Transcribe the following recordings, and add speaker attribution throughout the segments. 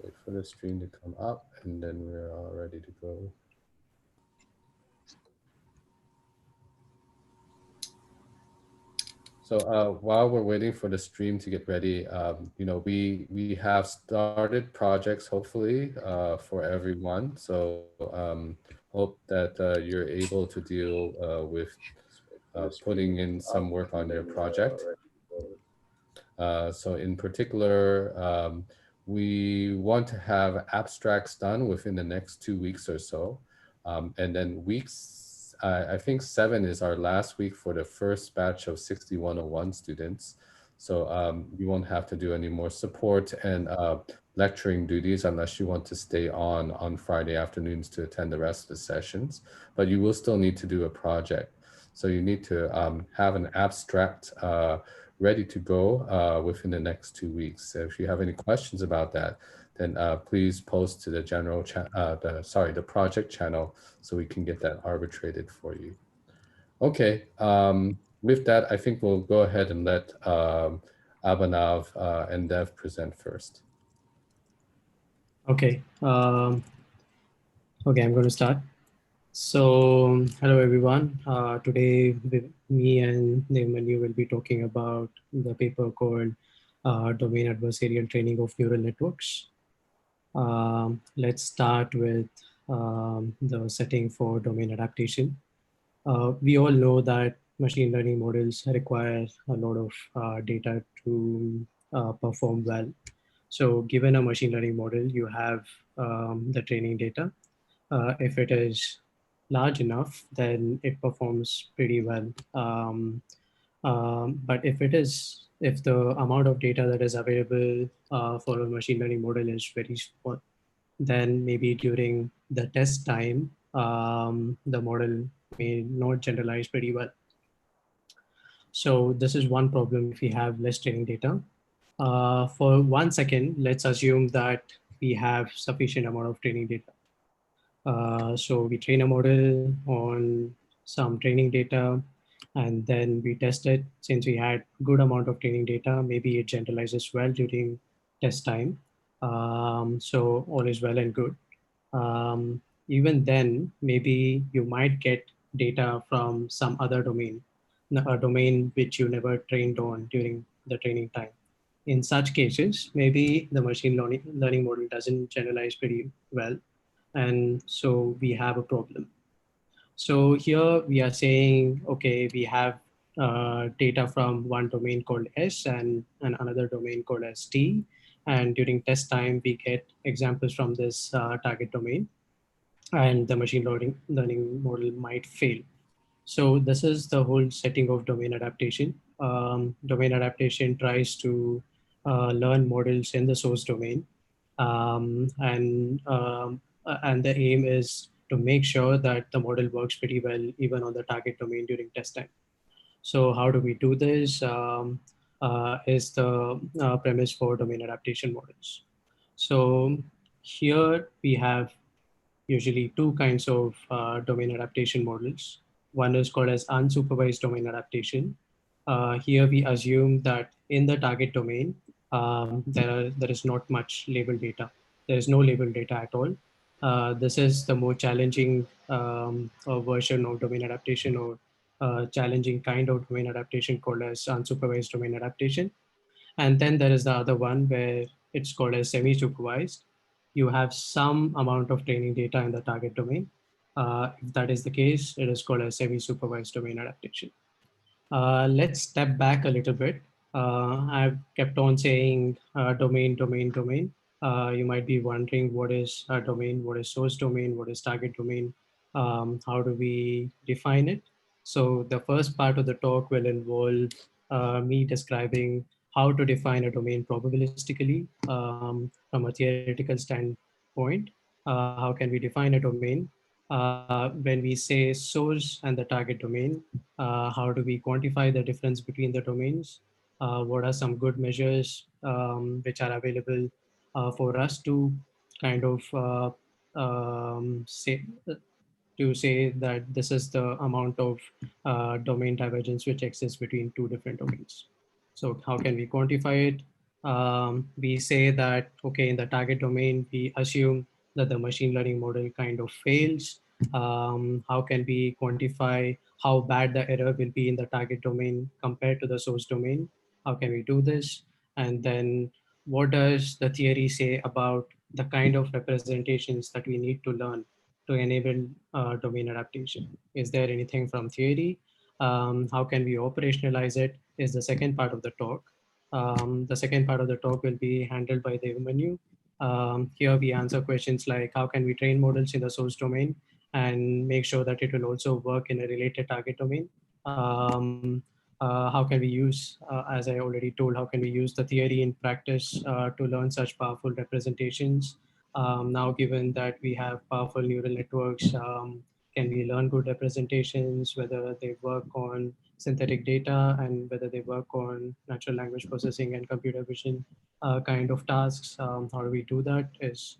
Speaker 1: Wait for the stream to come up and then we're all ready to go. So while we're waiting for the stream to get ready, we have started projects hopefully for everyone. So hope that you're able to deal with putting in some work on their project. So in particular, we want to have abstracts done within the next 2 weeks or so. And then I think 7 is our last week for the first batch of 6101 students. So you won't have to do any more support and lecturing duties unless you want to stay on Friday afternoons to attend the rest of the sessions. But you will still need to do a project. So you need to have an abstract ready to go within the next 2 weeks. So if you have any questions about that, then please post to the the project channel so we can get that arbitrated for you. Okay, with that, I think we'll go ahead and let Abhinav and Dev present first.
Speaker 2: Okay. Okay, I'm going to start. So, hello everyone. Today, me and Devamanyu will be talking about the paper called Domain-Adversarial Training of Neural Networks. Let's start with the setting for domain adaptation. We all know that machine learning models require a lot of data to perform well. So given a machine learning model, you have the training data. If it is large enough, then it performs pretty well. But if the amount of data that is available for a machine learning model is very small, then maybe during the test time, the model may not generalize pretty well. So this is one problem if we have less training data. For 1 second, let's assume that we have sufficient amount of training data. So we train a model on some training data, and then we test it. Since we had good amount of training data, maybe it generalizes well during test time. So all is well and good. Even then, maybe you might get data from some other domain, a domain which you never trained on during the training time. In such cases, maybe the machine learning model doesn't generalize pretty well, and so we have a problem. So here we are saying, okay, we have data from one domain called S and another domain called as T. And during test time, we get examples from this target domain, and the machine learning model might fail. So this is the whole setting of domain adaptation. Domain adaptation tries to learn models in the source domain, and the aim is to make sure that the model works pretty well even on the target domain during test time. So how do we do this? Is the premise for domain adaptation models. So here we have usually two kinds of domain adaptation models. One is called as unsupervised domain adaptation. Here we assume that in the target domain, there is not much label data. There is no label data at all. This is the more challenging version of domain adaptation, or challenging kind of domain adaptation called as unsupervised domain adaptation. And then there is the other one where it's called as semi-supervised. You have some amount of training data in the target domain. If that is the case, it is called a semi-supervised domain adaptation. Let's step back a little bit. I've kept on saying domain, domain, domain. You might be wondering what is a domain, what is source domain, what is target domain, how do we define it? So the first part of the talk will involve me describing how to define a domain probabilistically from a theoretical standpoint. How can we define a domain? When we say source and the target domain, how do we quantify the difference between the domains? What are some good measures which are available for us to kind of say that this is the amount of domain divergence which exists between two different domains. So how can we quantify it? we say that, okay, in the target domain, we assume that the machine learning model kind of fails. How can we quantify how bad the error will be in the target domain compared to the source domain? How can we do this? And then what does the theory say about the kind of representations that we need to learn to enable domain adaptation? Is there anything from theory? How can we operationalize it is the second part of the talk. The second part of the talk will be handled by Devamanyu. Here we answer questions like how can we train models in the source domain and make sure that it will also work in a related target domain. How can we use, as I already told, how can we use the theory in practice to learn such powerful representations? Now, given that we have powerful neural networks, can we learn good representations, whether they work on synthetic data and whether they work on natural language processing and computer vision kind of tasks? How do we do that is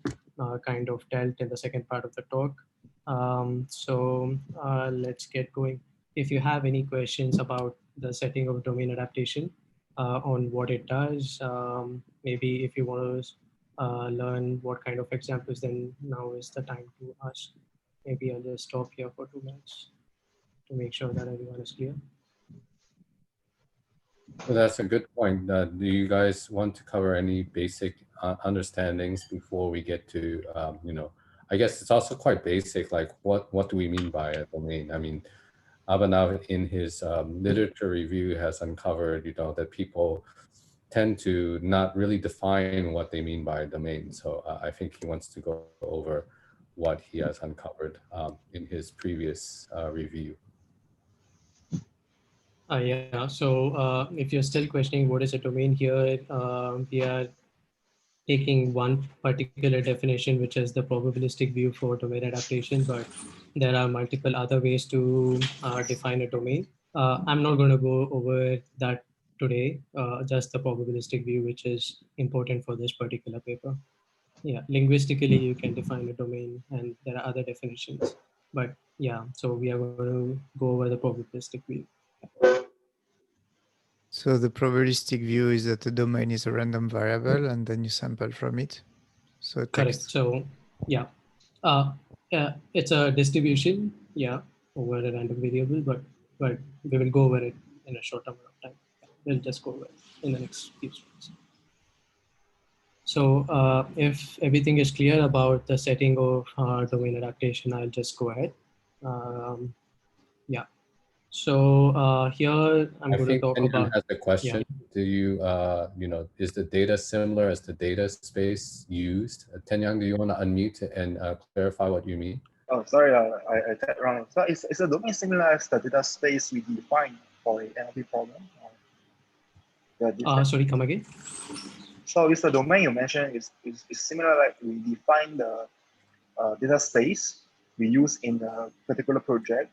Speaker 2: kind of dealt in the second part of the talk. Let's get going. If you have any questions about the setting of domain adaptation, on what it does, maybe if you want to learn what kind of examples, then now is the time to ask. Maybe I'll just stop here for 2 minutes to make sure that everyone is clear.
Speaker 1: Well, that's a good point. Do you guys want to cover any basic understandings before we get to, I guess it's also quite basic, like what do we mean by a domain? I mean, Abhinav in his literature review has uncovered, that people tend to not really define what they mean by a domain. So I think he wants to go over what he has uncovered in his previous review.
Speaker 2: Yeah, so if you're still questioning what is a domain here, we are taking one particular definition, which is the probabilistic view for domain adaptation, but there are multiple other ways to define a domain. I'm not going to go over that today, just the probabilistic view, which is important for this particular paper. Yeah, linguistically, you can define a domain, and there are other definitions. But yeah, so we are going to go over the probabilistic view.
Speaker 3: So the probabilistic view is that the domain is a random variable and then you sample from it. So
Speaker 2: Correct.
Speaker 3: text.
Speaker 2: So yeah, uh, it's a distribution, yeah, over a random variable, but we will go over it in a short amount of time. We'll just go over it in the next few slides. So if everything is clear about the setting of domain adaptation, I'll just go ahead. Yeah. So here I'm
Speaker 1: I
Speaker 2: going to
Speaker 1: think
Speaker 2: talk
Speaker 1: Tianyang
Speaker 2: about,
Speaker 1: has a
Speaker 2: yeah.
Speaker 1: question. Do you, is the data similar as the data space used? Tianyang, do you want to unmute and clarify what you mean?
Speaker 4: Oh, sorry, I typed wrong. So is the domain similar as the data space we define for a NLP problem?
Speaker 2: Sorry, come again.
Speaker 4: So is the domain you mentioned is similar, like we define the data space we use in a particular project,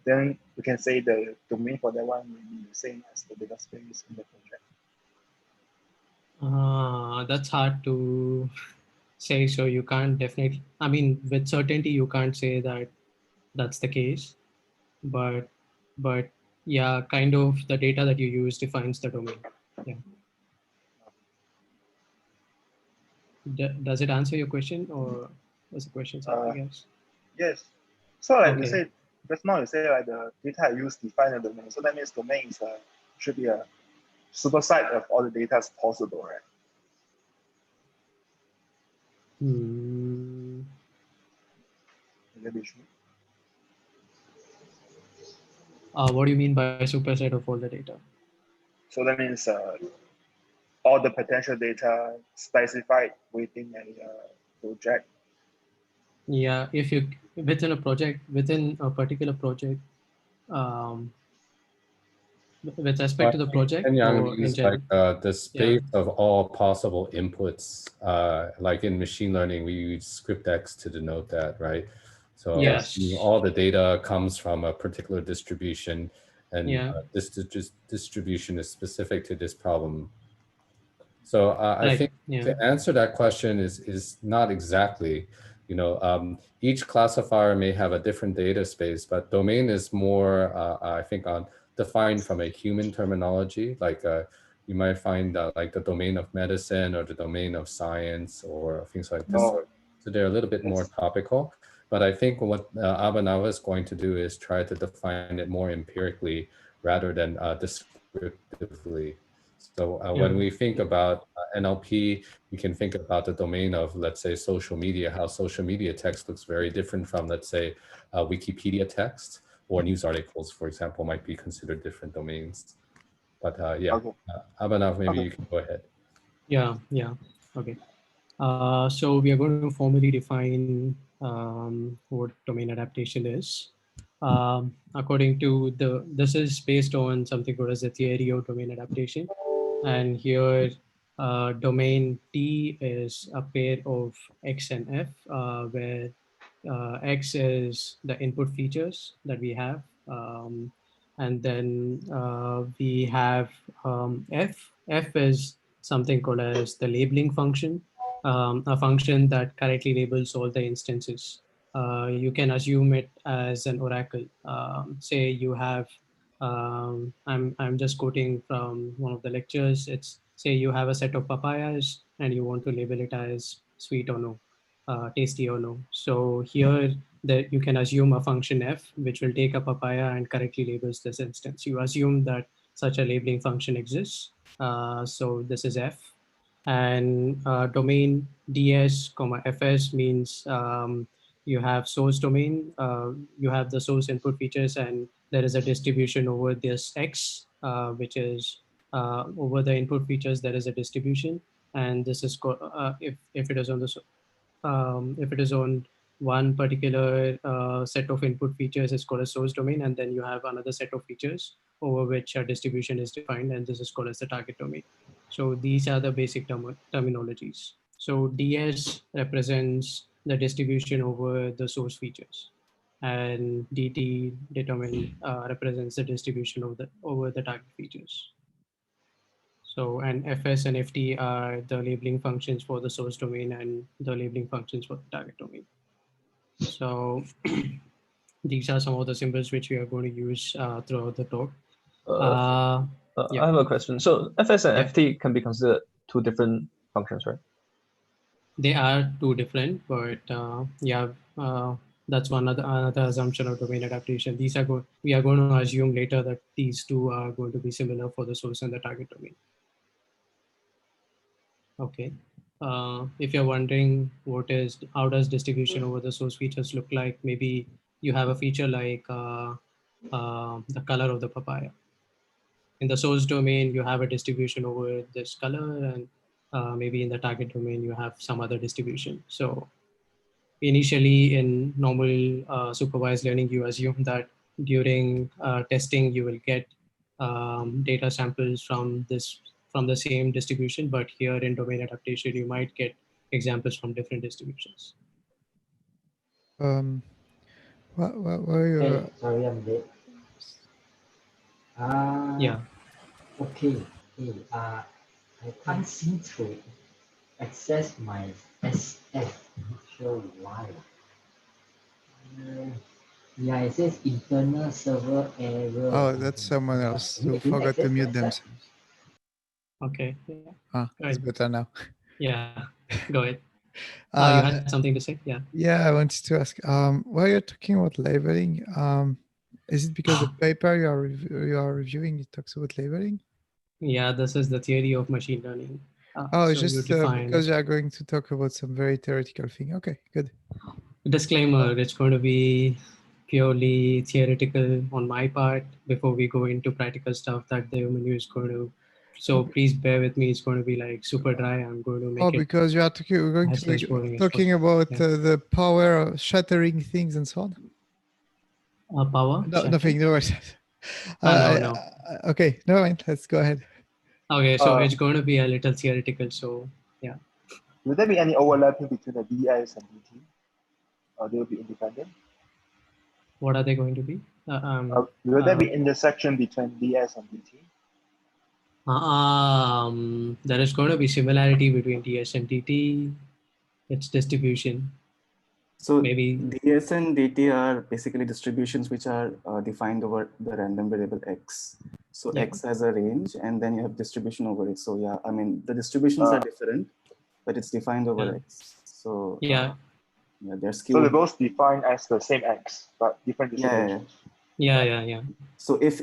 Speaker 4: then we can say the domain for that one will be the same as the data space in the project.
Speaker 2: That's hard to say. So you can't definitely, I mean, with certainty, you can't say that that's the case, but yeah, kind of the data that you use defines the domain. Yeah. Does it answer your question, or was the question something else?
Speaker 4: Yes. So like
Speaker 2: Okay.
Speaker 4: you said, just now you say like the data I use define the domain. So that means domain is should be a superset of all the data as possible, right?
Speaker 2: Hmm. What do you mean by superset of all the data?
Speaker 4: So that means all the potential data specified within a project.
Speaker 2: Yeah, if you within a particular project, um, with respect to the project
Speaker 1: Tianyang
Speaker 2: or in
Speaker 1: means
Speaker 2: general?
Speaker 1: like the space of all possible inputs. Like in machine learning, we use scriptx to denote that, right? So
Speaker 2: Yes.
Speaker 1: all the data comes from a particular distribution, and this distribution is specific to this problem. So I think to answer that question is not exactly, each classifier may have a different data space, but domain is more, I think, defined from a human terminology. Like you might find like the domain of medicine or the domain of science or things like this.
Speaker 4: Oh,
Speaker 1: So they're a little bit more
Speaker 4: yes.
Speaker 1: topical. But I think what Abhinav is going to do is try to define it more empirically rather than descriptively. So when we think about NLP, we can think about the domain of, let's say, social media, how social media text looks very different from, let's say, Wikipedia text, or news articles, for example, might be considered different domains. But yeah,
Speaker 4: Okay.
Speaker 1: Abhinav, maybe
Speaker 4: Okay.
Speaker 1: you can go ahead.
Speaker 2: Yeah. Okay. So we are going to formally define what domain adaptation is. According to this is based on something called as the theory of domain adaptation. And here, domain T is a pair of X and F, where X is the input features that we have. And then we have F. F is something called as the labeling function, a function that correctly labels all the instances. You can assume it as an oracle. Say you have, I'm just quoting from one of the lectures. It's say you have a set of papayas and you want to label it as sweet or no, tasty or no. So here that you can assume a function f, which will take a papaya and correctly labels this instance. You assume that such a labeling function exists. So this is f. And domain ds, fs means you have source domain, you have the source input features, and there is a distribution over this x, which is over the input features, there is a distribution. And this is if it is on the if it is on one particular set of input features, is called a source domain, and then you have another set of features over which a distribution is defined, and this is called as the target domain. So these are the basic terminologies. So DS represents the distribution over the source features, and DT represents the distribution over the target features. So, and FS and FT are the labeling functions for the source domain and the labeling functions for the target domain. So these are some of the symbols which we are going to use throughout the talk.
Speaker 5: I have a question. So FS and FT can be considered two different functions, right?
Speaker 2: They are two different, but that's another assumption of domain adaptation. We are going to assume later that these two are going to be similar for the source and the target domain. Okay. If you're wondering how does distribution over the source features look like, maybe you have a feature like the color of the papaya. In the source domain, you have a distribution over this color, and maybe in the target domain, you have some other distribution. So initially in normal supervised learning, you assume that during testing, you will get data samples from the same distribution, but here in domain adaptation, you might get examples from different distributions.
Speaker 3: What are your...
Speaker 6: Hey, sorry, I'm late.
Speaker 2: Yeah.
Speaker 6: Okay. Hey, I can't seem to access my SF. Not sure why. Yeah, it says internal server error.
Speaker 3: Oh, that's someone else who forgot to mute themselves.
Speaker 2: Okay.
Speaker 3: Ah, it's better now.
Speaker 2: Yeah, go ahead. You had something to say? Yeah.
Speaker 3: Yeah, I wanted to ask. While you're talking about labeling, is it because the paper you are reviewing it talks about labeling?
Speaker 2: Yeah, this is the theory of machine learning.
Speaker 3: It's just because you are going to talk about some very theoretical thing. Okay, good.
Speaker 2: Disclaimer: it's going to be purely theoretical on my part before we go into practical stuff that Devamanyu is going to. So please bear with me. It's going to be like super dry. I'm going to make it.
Speaker 3: Because you are we're going to be talking about the power of shattering things and so on.
Speaker 2: Power?
Speaker 3: No, nothing. No worries.
Speaker 2: No.
Speaker 3: Okay, never mind. Let's go ahead.
Speaker 2: Okay, so it's going to be a little theoretical. So yeah.
Speaker 4: Will there be any overlapping between the DS and DT? Or they will be independent?
Speaker 2: What are they going to be?
Speaker 4: Will there be intersection between DS and DT?
Speaker 2: There is going to be similarity between DS and DT. It's distribution.
Speaker 7: So
Speaker 2: maybe
Speaker 7: DS and DT are basically distributions which are defined over the random variable X. So X has a range, and then you have distribution over it. So yeah, I mean, the distributions are different, but it's defined over X. So yeah, they're skewed.
Speaker 4: So they're both defined as the same X, but different distributions.
Speaker 2: Yeah.
Speaker 7: So if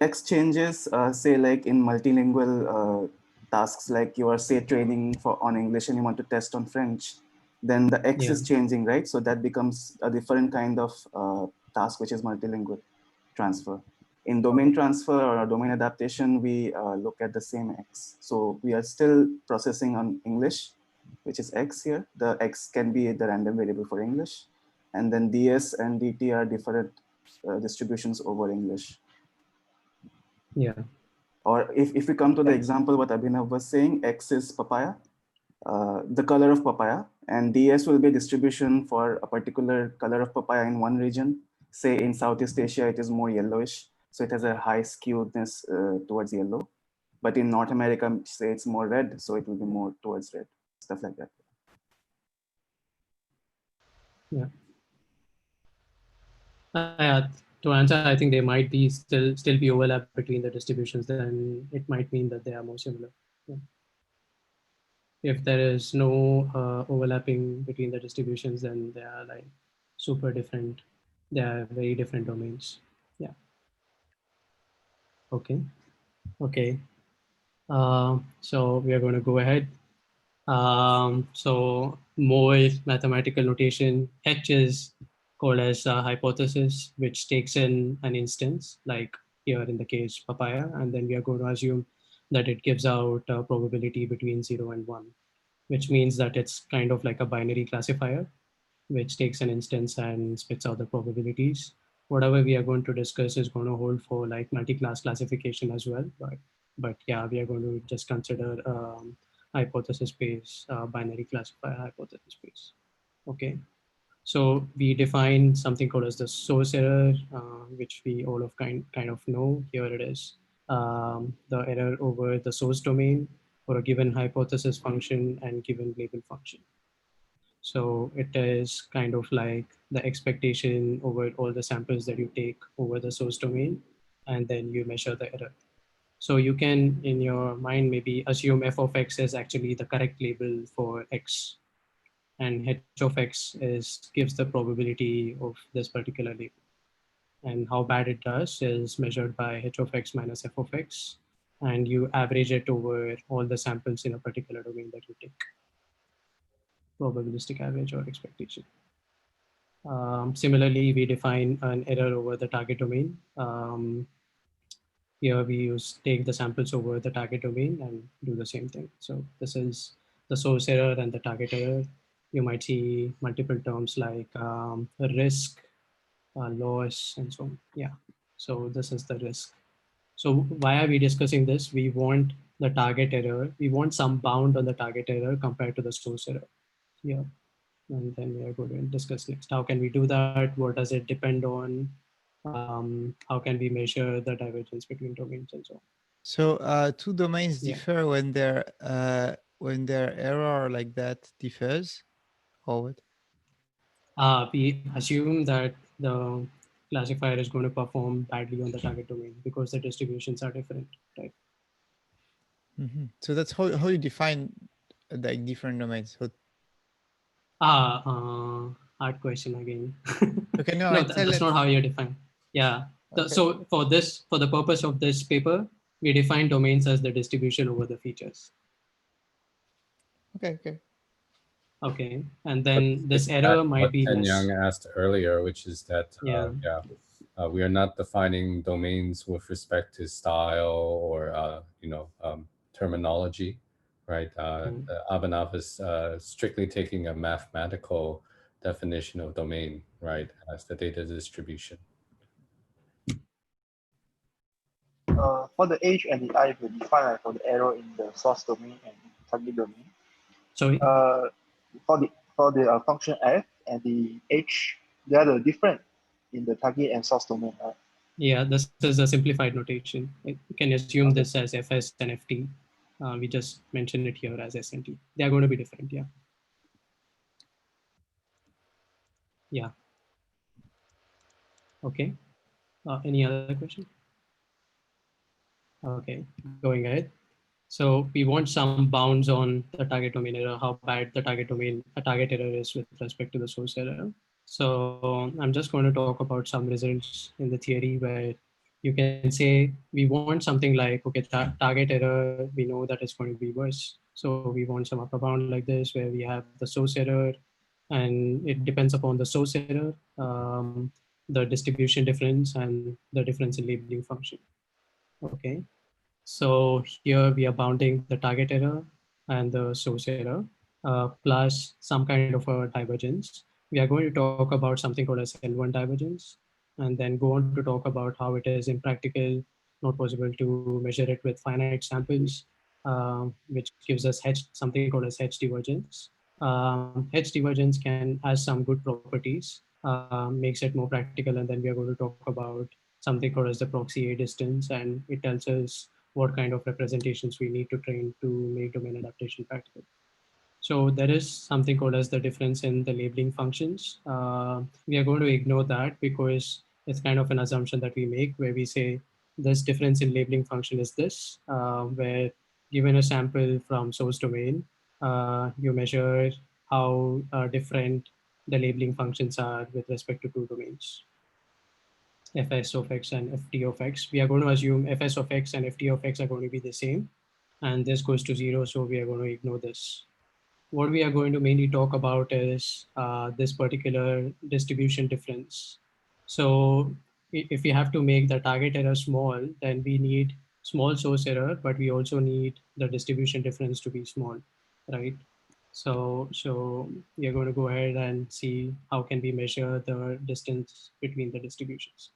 Speaker 7: X changes, say like in multilingual tasks, like you are say training on English and you want to test on French, then the X is changing, right? So that becomes a different kind of task, which is multilingual transfer. In domain transfer or domain adaptation, we look at the same X. So we are still processing on English, which is X here. The X can be the random variable for English. And then DS and DT are different distributions over English.
Speaker 2: Yeah.
Speaker 7: Or if we come to the example, what Abhinav was saying, X is papaya, the color of papaya, and DS will be a distribution for a particular color of papaya in one region. Say in Southeast Asia, it is more yellowish. So it has a high skewedness towards yellow. But in North America, say it's more red, so it will be more towards red, stuff like that.
Speaker 2: Yeah. To answer, I think there might be still be overlap between the distributions. Then it might mean that they are more similar. Yeah. If there is no overlapping between the distributions, then they are like super different. They are very different domains. Yeah. Okay. So we are going to go ahead. So more mathematical notation. H is called as a hypothesis, which takes in an instance, like here in the case papaya, and then we are going to assume that it gives out a probability between 0 and 1, which means that it's kind of like a binary classifier, which takes an instance and spits out the probabilities. Whatever we are going to discuss is going to hold for like multi-class classification as well. But yeah, we are going to just consider hypothesis space, binary classifier hypothesis space. Okay. So we define something called as the source error, which we all of kind of know. Here it is. The error over the source domain for a given hypothesis function and given label function. So it is kind of like the expectation over all the samples that you take over the source domain, and then you measure the error. So you can, in your mind, maybe assume f of x is actually the correct label for x, and h of x gives the probability of this particular label. And how bad it does is measured by h of x minus f of x, and you average it over all the samples in a particular domain that you take. Probabilistic average or expectation. Similarly, we define an error over the target domain. Here we take the samples over the target domain and do the same thing. So this is the source error and the target error. You might see multiple terms like risk, loss, and so on. Yeah. So this is the risk. So why are we discussing this? We want the target error. We want some bound on the target error compared to the source error. Yeah. And then we are going to discuss next. How can we do that? What does it depend on? How can we measure the divergence between domains and so on?
Speaker 3: So two domains differ when their error like that differs, or what?
Speaker 2: We assume that the classifier is going to perform badly on the target domain because the distributions are different, right?
Speaker 3: So that's how you define like different domains. So
Speaker 2: hard question again.
Speaker 3: Okay,
Speaker 2: no, that's not how you define. Yeah.
Speaker 3: Okay.
Speaker 2: So for the purpose of this paper, we define domains as the distribution over the features. Okay. And then this error might be less.
Speaker 1: Tianyang asked earlier, which is that we are not defining domains with respect to style or terminology, right? Abhinav is strictly taking a mathematical definition of domain, right, as the data distribution.
Speaker 4: For the H and the I, we define for the error in the source domain and target domain.
Speaker 2: Sorry.
Speaker 4: For the function f and the h, they are different in the target and source domain.
Speaker 2: Yeah, this is a simplified notation. You can assume this as fs and ft. We just mentioned it here as SNT. They are going to be different. Yeah. Yeah. Okay. Any other question? Okay, going ahead. So we want some bounds on the target domain error, how bad the target domain, a target error is with respect to the source error. So I'm just going to talk about some results in the theory where you can say we want something like, okay, target error, we know that it's going to be worse. So we want some upper bound like this where we have the source error, and it depends upon the source error, the distribution difference, and the difference in labeling function. Okay. So here we are bounding the target error and the source error, plus some kind of a divergence. We are going to talk about something called as L1 divergence, and then go on to talk about how it is impractical, not possible to measure it with finite samples, which gives us something called as H divergence. H divergence has some good properties, makes it more practical, and then we are going to talk about something called as the proxy A distance, and it tells us what kind of representations we need to train to make domain adaptation practical. So there is something called as the difference in the labeling functions. We are going to ignore that because it's kind of an assumption that we make where we say this difference in labeling function is this, where given a sample from source domain, you measure how different the labeling functions are with respect to two domains, fs of x and ft of x. We are going to assume fs of x and ft of x are going to be the same, and this goes to 0, so we are going to ignore this. What we are going to mainly talk about is this particular distribution difference. So if we have to make the target error small, then we need small source error, but we also need the distribution difference to be small, right? So we are going to go ahead and see how can we measure the distance between the distributions.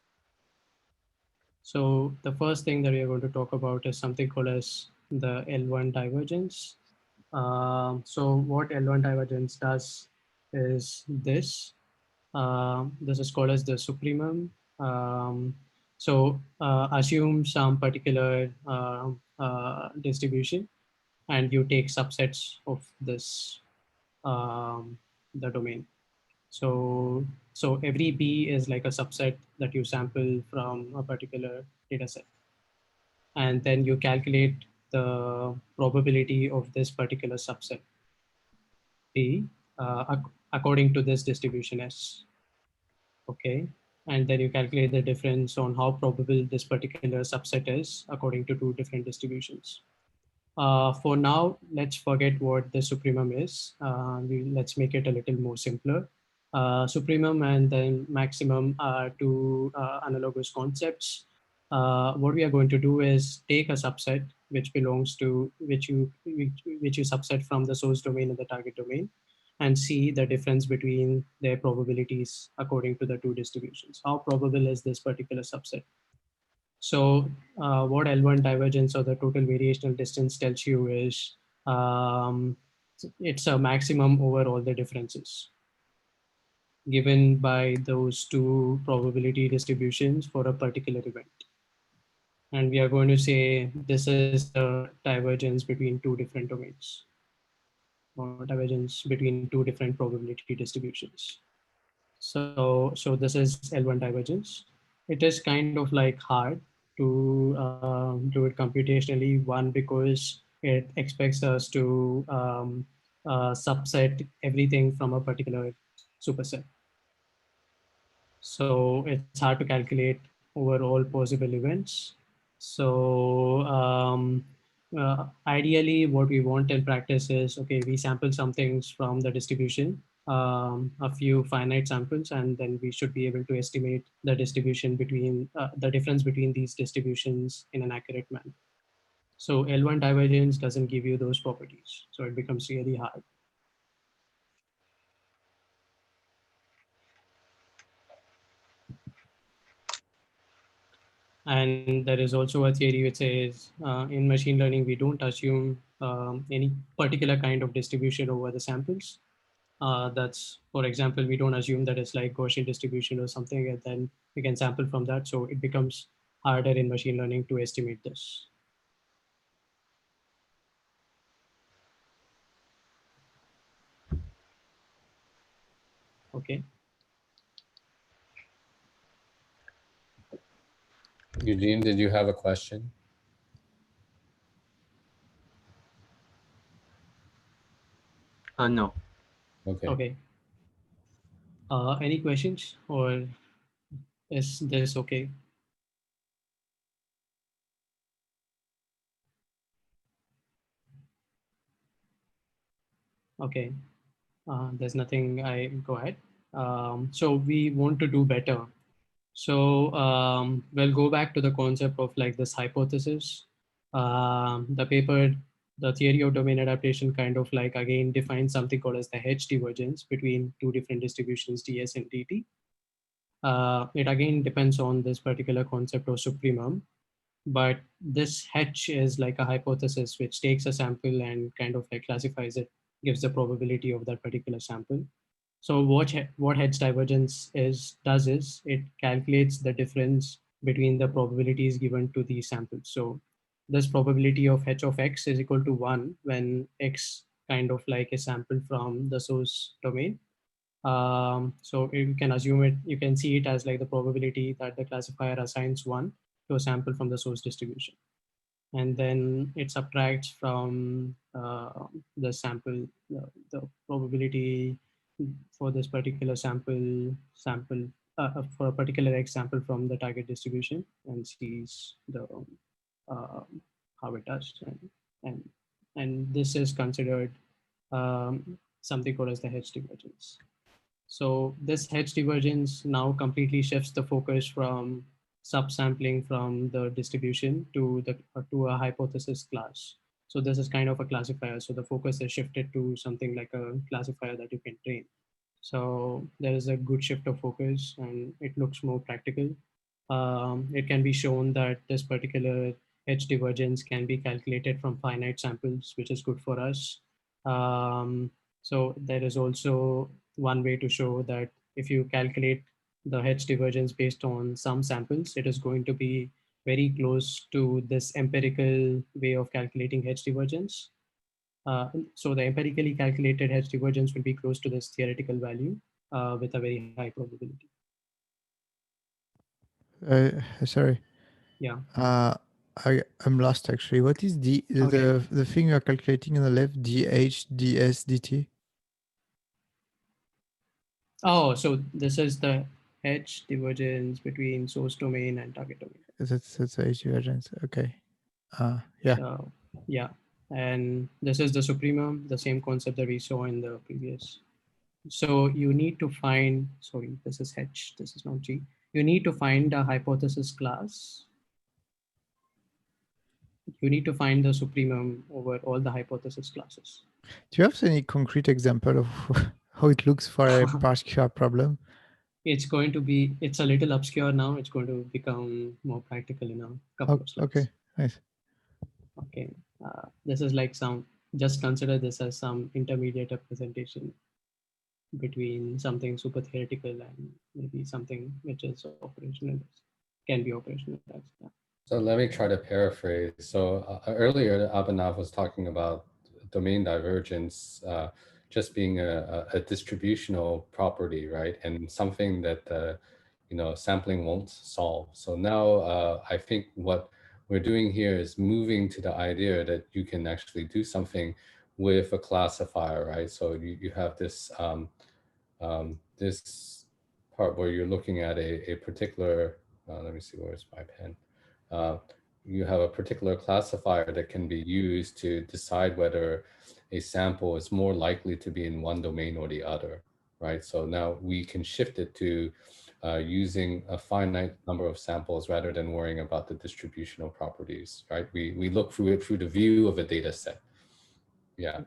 Speaker 2: So the first thing that we are going to talk about is something called as the L1 divergence. So what L1 divergence does is this. This is called as the supremum. Assume some particular distribution, and you take subsets of this the domain. So every B is like a subset that you sample from a particular data set, and then you calculate the probability of this particular subset P according to this distribution S. Okay. And then you calculate the difference on how probable this particular subset is according to two different distributions. For now, let's forget what the supremum is. Let's make it a little more simpler. Supremum and then maximum are two analogous concepts. What we are going to do is take a subset which belongs to which you subset from the source domain and the target domain, and see the difference between their probabilities according to the two distributions. How probable is this particular subset? So what L1 divergence or the total variational distance tells you is um, it's a maximum over all the differences given by those two probability distributions for a particular event. And we are going to say this is the divergence between two different domains, or divergence between two different probability distributions. So this is L1 divergence. It is kind of like hard to do it computationally. One, because it expects us to subset everything from a particular superset. So it's hard to calculate over all possible events. So ideally, what we want in practice is, okay, we sample some things from the distribution, a few finite samples, and then we should be able to estimate the distribution between the difference between these distributions in an accurate manner. So L1 divergence doesn't give you those properties, so it becomes really hard. And there is also a theory which says in machine learning, we don't assume any particular kind of distribution over the samples. That's, for example, we don't assume that it's like Gaussian distribution or something, and then we can sample from that. So it becomes harder in machine learning to estimate this. Okay.
Speaker 1: Eugene, did you have a question?
Speaker 8: No.
Speaker 1: Okay.
Speaker 2: Okay. Any questions, or is this okay? Okay. There's nothing. I go ahead. So we want to do better. So we'll go back to the concept of like this hypothesis. The paper, the theory of domain adaptation kind of like again defines something called as the H divergence between two different distributions, ds and dt. It again depends on this particular concept of supremum, but this H is like a hypothesis which takes a sample and kind of like classifies it, gives the probability of that particular sample. So what H divergence does is it calculates the difference between the probabilities given to these samples. So this probability of H of X is equal to 1 when X kind of like is sampled from the source domain. So you can assume it, you can see it as like the probability that the classifier assigns 1 to a sample from the source distribution. And then it subtracts from the sample, the probability for this particular sample for a particular X sample from the target distribution, and sees the uh, how it does, and and this is considered something called as the H divergence. So this H divergence now completely shifts the focus from subsampling from the distribution to a hypothesis class. So this is kind of a classifier. So the focus is shifted to something like a classifier that you can train. So there is a good shift of focus and it looks more practical. It can be shown that this particular H divergence can be calculated from finite samples, which is good for us. So there is also one way to show that if you calculate the H divergence based on some samples, it is going to be very close to this empirical way of calculating H divergence. So the empirically calculated H divergence will be close to this theoretical value with a very high probability.
Speaker 3: Sorry.
Speaker 2: Yeah.
Speaker 3: I'm lost actually. What is the thing you're calculating on the left? DH, DS, DT?
Speaker 2: Oh, so this is the H divergence between source domain and target domain.
Speaker 3: That's the H divergence. Okay. Yeah.
Speaker 2: So, yeah. And this is the supremum, the same concept that we saw in the previous. So you need to find, sorry, this is H, this is not G. You need to find a hypothesis class. You need to find the supremum over all the hypothesis classes.
Speaker 3: Do you have any concrete example of how it looks for a particular problem?
Speaker 2: It's going to be, it's a little obscure now. It's going to become more practical in a couple of slides.
Speaker 3: Okay, nice.
Speaker 2: Okay, this is like just consider this as some intermediate representation between something super theoretical and maybe something which is operational, can be operationalized. Yeah.
Speaker 1: So let me try to paraphrase. So earlier, Abhinav was talking about domain divergence just being a distributional property, right? And something that sampling won't solve. So now I think what we're doing here is moving to the idea that you can actually do something with a classifier, right? So you have this this part where you're looking at a particular. Let me see, where's my pen? You have a particular classifier that can be used to decide whether a sample is more likely to be in one domain or the other, right? So now we can shift it to using a finite number of samples rather than worrying about the distributional properties, right? We look through it through the view of a data set. Yeah.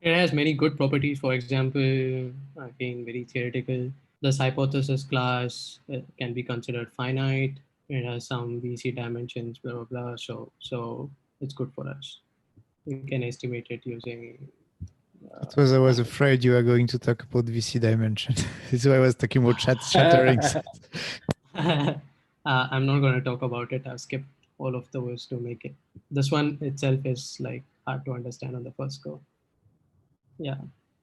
Speaker 2: It has many good properties. For example, again, very theoretical. This hypothesis class can be considered finite. It has some VC dimensions, blah, blah, blah. So it's good for us. We can estimate it using.
Speaker 3: I was afraid you were going to talk about VC dimension. This is why I was talking about shattering.
Speaker 2: I'm not going to talk about it. I've skipped all of those to make it. This one itself is like hard to understand on the first go. Yeah,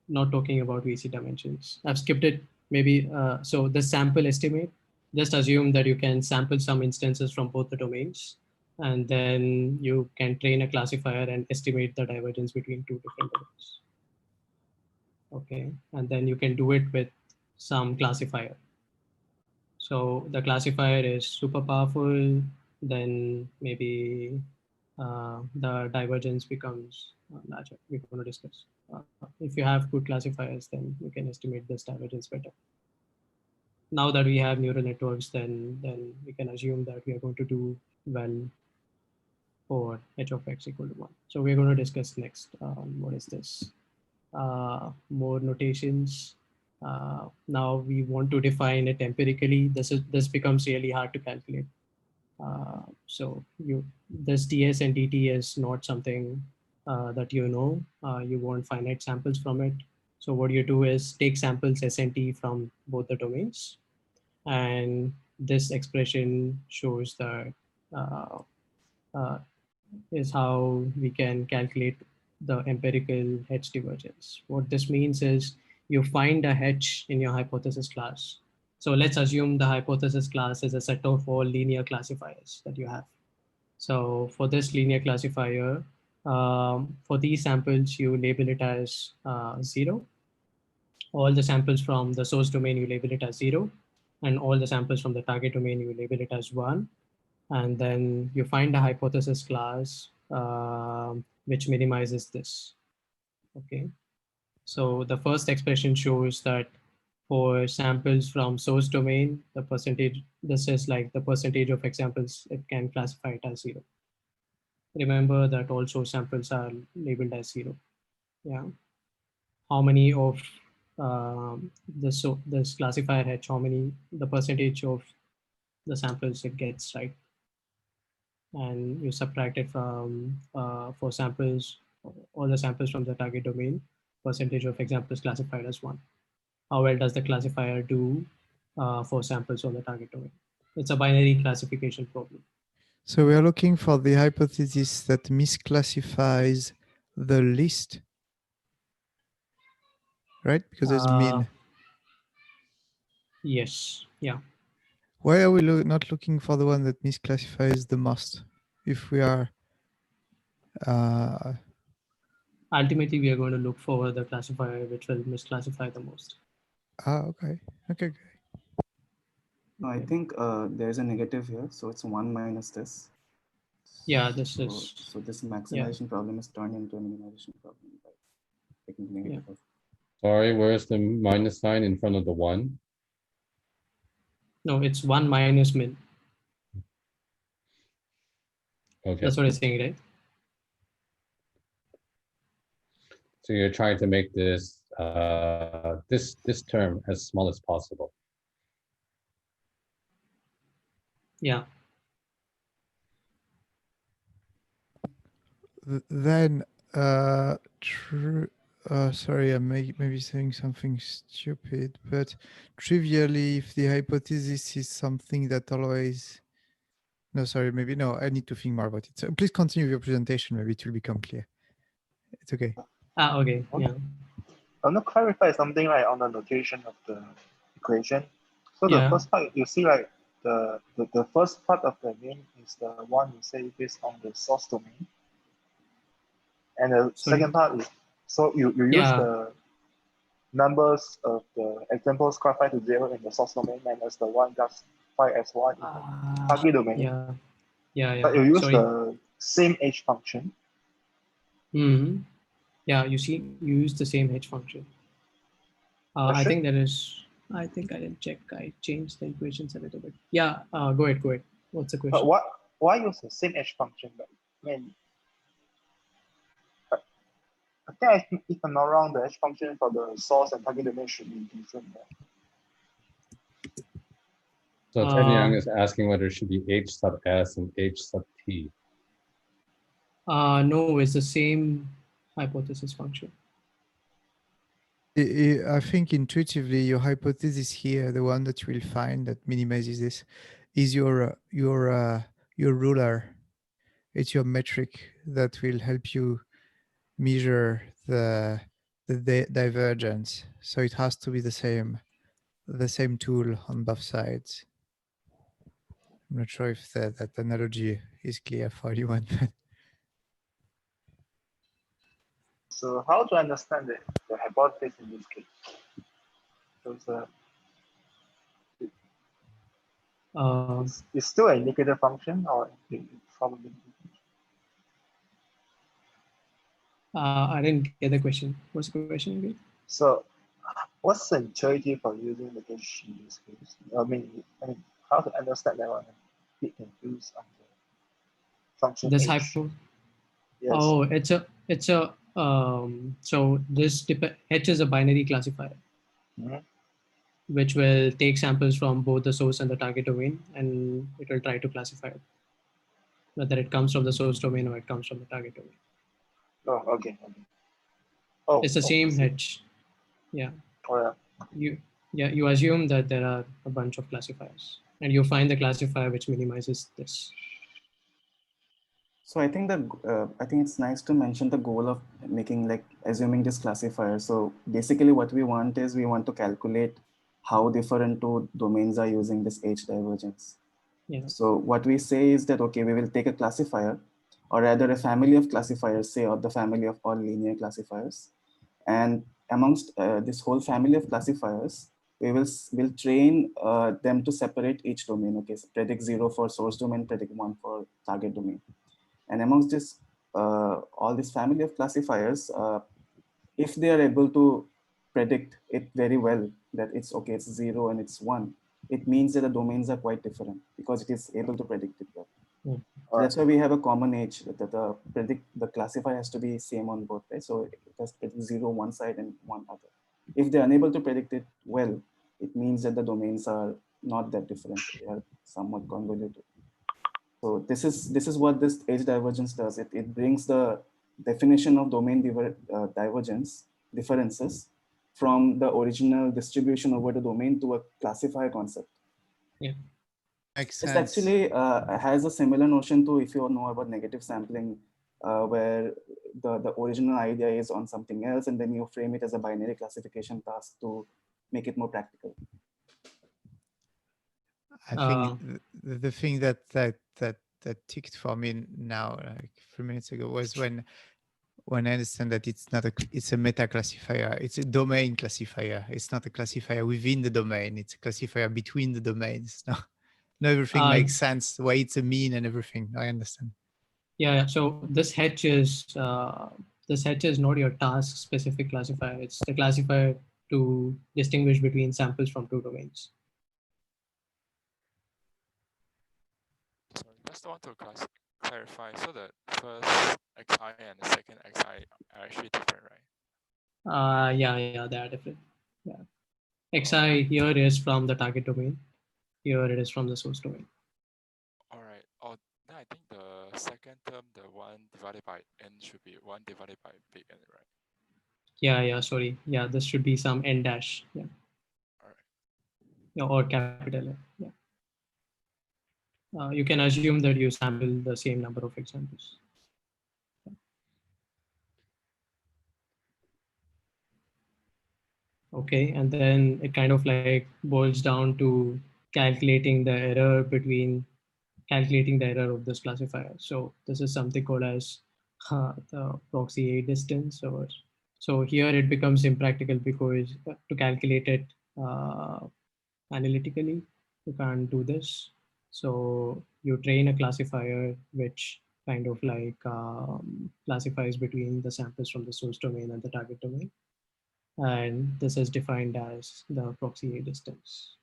Speaker 2: not talking about VC dimensions. I've skipped it maybe. So the sample estimate, just assume that you can sample some instances from both the domains. and then you can train a classifier and estimate the divergence between two different domains. Okay, and then you can do it with some classifier. So the classifier is super powerful, then maybe the divergence becomes larger. We're going to discuss. If you have good classifiers, then you can estimate this divergence better. Now that we have neural networks, then we can assume that we are going to do well for h of x equal to 1. So we're going to discuss next. What is this? More notations. Now we want to define it empirically. This becomes really hard to calculate. So this ds and dt is not something that you know. You want finite samples from it. So what you do is take samples s and t from both the domains, and this expression shows that uh, uh, is how we can calculate the empirical H divergence. What this means is you find a H in your hypothesis class. So let's assume the hypothesis class is a set of all linear classifiers that you have. So for this linear classifier, for these samples, you label it as 0. All the samples from the source domain, you label it as 0. And all the samples from the target domain, you label it as 1. And then you find a hypothesis class which minimizes this. Okay, so the first expression shows that for samples from source domain, the percentage, this is like the percentage of examples it can classify it as 0. Remember that all source samples are labeled as 0. Yeah, how many of this classifier H, how many, the percentage of the samples it gets, right? And you subtract it from for samples, all the samples from the target domain, percentage of examples classified as 1. How well does the classifier do for samples on the target domain? It's a binary classification problem.
Speaker 3: So we are looking for the hypothesis that misclassifies the list, right? Because it's min.
Speaker 2: Yes, yeah.
Speaker 3: Why are we not looking for the one that misclassifies the most? If we are
Speaker 2: ultimately we are going to look for the classifier which will misclassify the most.
Speaker 3: Okay, okay.
Speaker 7: No, I think there's a negative here, so it's 1 minus this.
Speaker 2: Yeah, this is.
Speaker 7: So this maximization problem is turned into a minimization problem by taking the negative off.
Speaker 1: Sorry, where's the minus sign in front of the 1?
Speaker 2: No, it's 1 minus min.
Speaker 1: Okay.
Speaker 2: That's what it's saying, right?
Speaker 1: So you're trying to make this this term as small as possible.
Speaker 2: Yeah.
Speaker 3: Then sorry, I'm maybe saying something stupid, but trivially, if the hypothesis is something that always... No, sorry, maybe no, I need to think more about it. So please continue your presentation, maybe it will become clear. It's okay.
Speaker 2: Okay, yeah.
Speaker 4: I want to clarify something like on the notation of the equation. So the first part, you see like the first part of the name is the one you say based on the source domain. And the second part is, so you use the numbers of the examples classified to 0 in the source domain minus the one classified as 1 in the target domain.
Speaker 2: Yeah.
Speaker 4: But you use the same H function.
Speaker 2: Yeah, you see, you use the same H function. I think that is, I think I didn't check. I changed the equations a little bit. Yeah, go ahead. What's the question?
Speaker 4: But why use the same H function? But I think if I'm not wrong, the H function for the source and target domain should be different.
Speaker 1: So Tianyang is asking whether it should be H sub S and H sub T.
Speaker 2: No, it's the same hypothesis function.
Speaker 3: I think intuitively your hypothesis here, the one that you will find that minimizes this, is your ruler. It's your metric that will help you measure the divergence. So it has to be the same tool on both sides. I'm not sure if that analogy is clear for everyone.
Speaker 4: So how to understand the hypothesis in this case? Because it's still an indicator function or probably.
Speaker 2: I didn't get the question. What's the question again?
Speaker 4: So what's the utility for using the Ruixi in this case? I mean, how to understand that one? I'm a bit confused on the function
Speaker 2: This
Speaker 4: H.
Speaker 2: hypo.
Speaker 4: Yes.
Speaker 2: Oh, it's a so this H is a binary classifier, which will take samples from both the source and the target domain, and it will try to classify it, whether it comes from the source domain or it comes from the target domain.
Speaker 4: Oh, okay. Oh,
Speaker 2: it's the same H. Yeah.
Speaker 4: Oh,
Speaker 2: yeah. You assume that there are a bunch of classifiers, and you find the classifier which minimizes this.
Speaker 7: So I think that I think it's nice to mention the goal of making, like, assuming this classifier. So basically what we want is we want to calculate how different two domains are using this H divergence.
Speaker 2: Yeah.
Speaker 7: So what we say is that, okay, we will take a classifier, or rather a family of classifiers, say, or the family of all linear classifiers. And amongst this whole family of classifiers, we'll train them to separate each domain. Okay, so predict 0 for source domain, predict 1 for target domain. And amongst this, all this family of classifiers, if they are able to predict it very well, that it's okay, it's 0 and it's 1, it means that the domains are quite different because it is able to predict it well. So that's why we have a common H, that the classifier has to be same on both, right? So it has to predict 0 one side and 1 other. If they're unable to predict it well, it means that the domains are not that different. They are somewhat convoluted. So this is what this H divergence does. It brings the definition of domain divergence differences from the original distribution over the domain to a classifier concept.
Speaker 2: Yeah.
Speaker 3: Makes
Speaker 7: sense.
Speaker 3: sense.
Speaker 7: It actually has a similar notion to, if you know about negative sampling, where the original idea is on something else, and then you frame it as a binary classification task to make it more practical.
Speaker 3: I think the thing that ticked for me now, like 3 minutes ago, was when I understand that it's a meta classifier. It's a domain classifier. It's not a classifier within the domain. It's a classifier between the domains. No, everything makes sense. The way it's a mean and everything. I understand.
Speaker 2: Yeah. So this H is not your task specific classifier. It's the classifier to distinguish between samples from two domains.
Speaker 8: So just want to clarify. So the first xi and the second xi are actually different, right?
Speaker 2: Yeah, they are different. Yeah. Xi here is from the target domain. Here it is from the source domain.
Speaker 8: All right. Oh, then I think the second term, the 1 divided by n should be 1 divided by big N, right?
Speaker 2: Yeah. Sorry. Yeah, this should be some n dash. Yeah.
Speaker 8: All right.
Speaker 2: Yeah, or capital N. Yeah. You can assume that you sample the same number of examples. Okay, and then it kind of like boils down to calculating the error of this classifier. So this is something called as the proxy A distance. So here it becomes impractical because to calculate it analytically, you can't do this. So you train a classifier which kind of like classifies between the samples from the source domain and the target domain. And this is defined as the proxy A distance.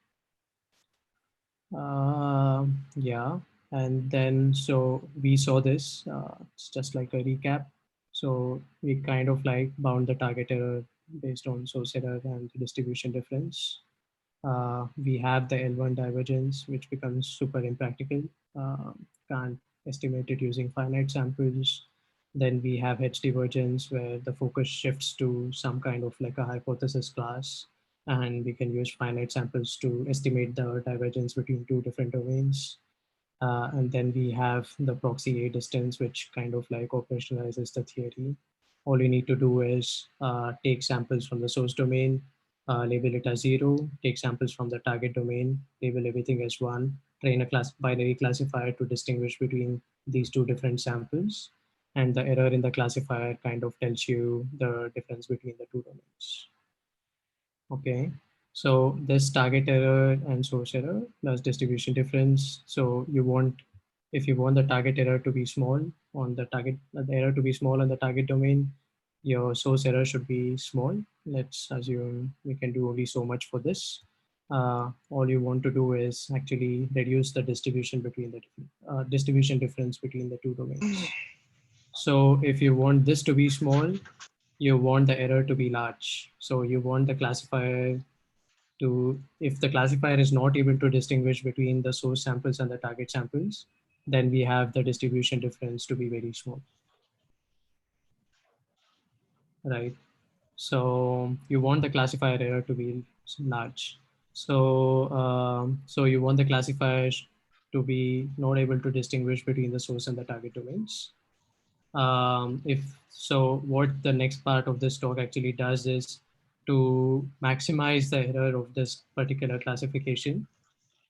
Speaker 2: Yeah, and then so we saw this, it's just like a recap. So we kind of like bound the target error based on source error and the distribution difference. We have the L1 divergence, which becomes super impractical. Can't estimate it using finite samples. Then we have H divergence, where the focus shifts to some kind of like a hypothesis class, and we can use finite samples to estimate the divergence between two different domains. And then we have the proxy A distance, which kind of like operationalizes the theory. All you need to do is take samples from the source domain, label it as 0, take samples from the target domain, label everything as 1, train a binary classifier to distinguish between these two different samples, and the error in the classifier kind of tells you the difference between the two domains. Okay, so this target error and source error plus distribution difference. So you want, if you want the target error to be small on the target, the error to be small on the target domain, your source error should be small. Let's assume we can do only so much for this. All you want to do is actually reduce the distribution between the distribution difference between the two domains. So if you want this to be small, you want the error to be large. So you want the classifier to, if the classifier is not able to distinguish between the source samples and the target samples, then we have the distribution difference to be very small, right? So you want the classifier error to be large. So you want the classifier to be not able to distinguish between the source and the target domains. If so, what the next part of this talk actually does is to maximize the error of this particular classification.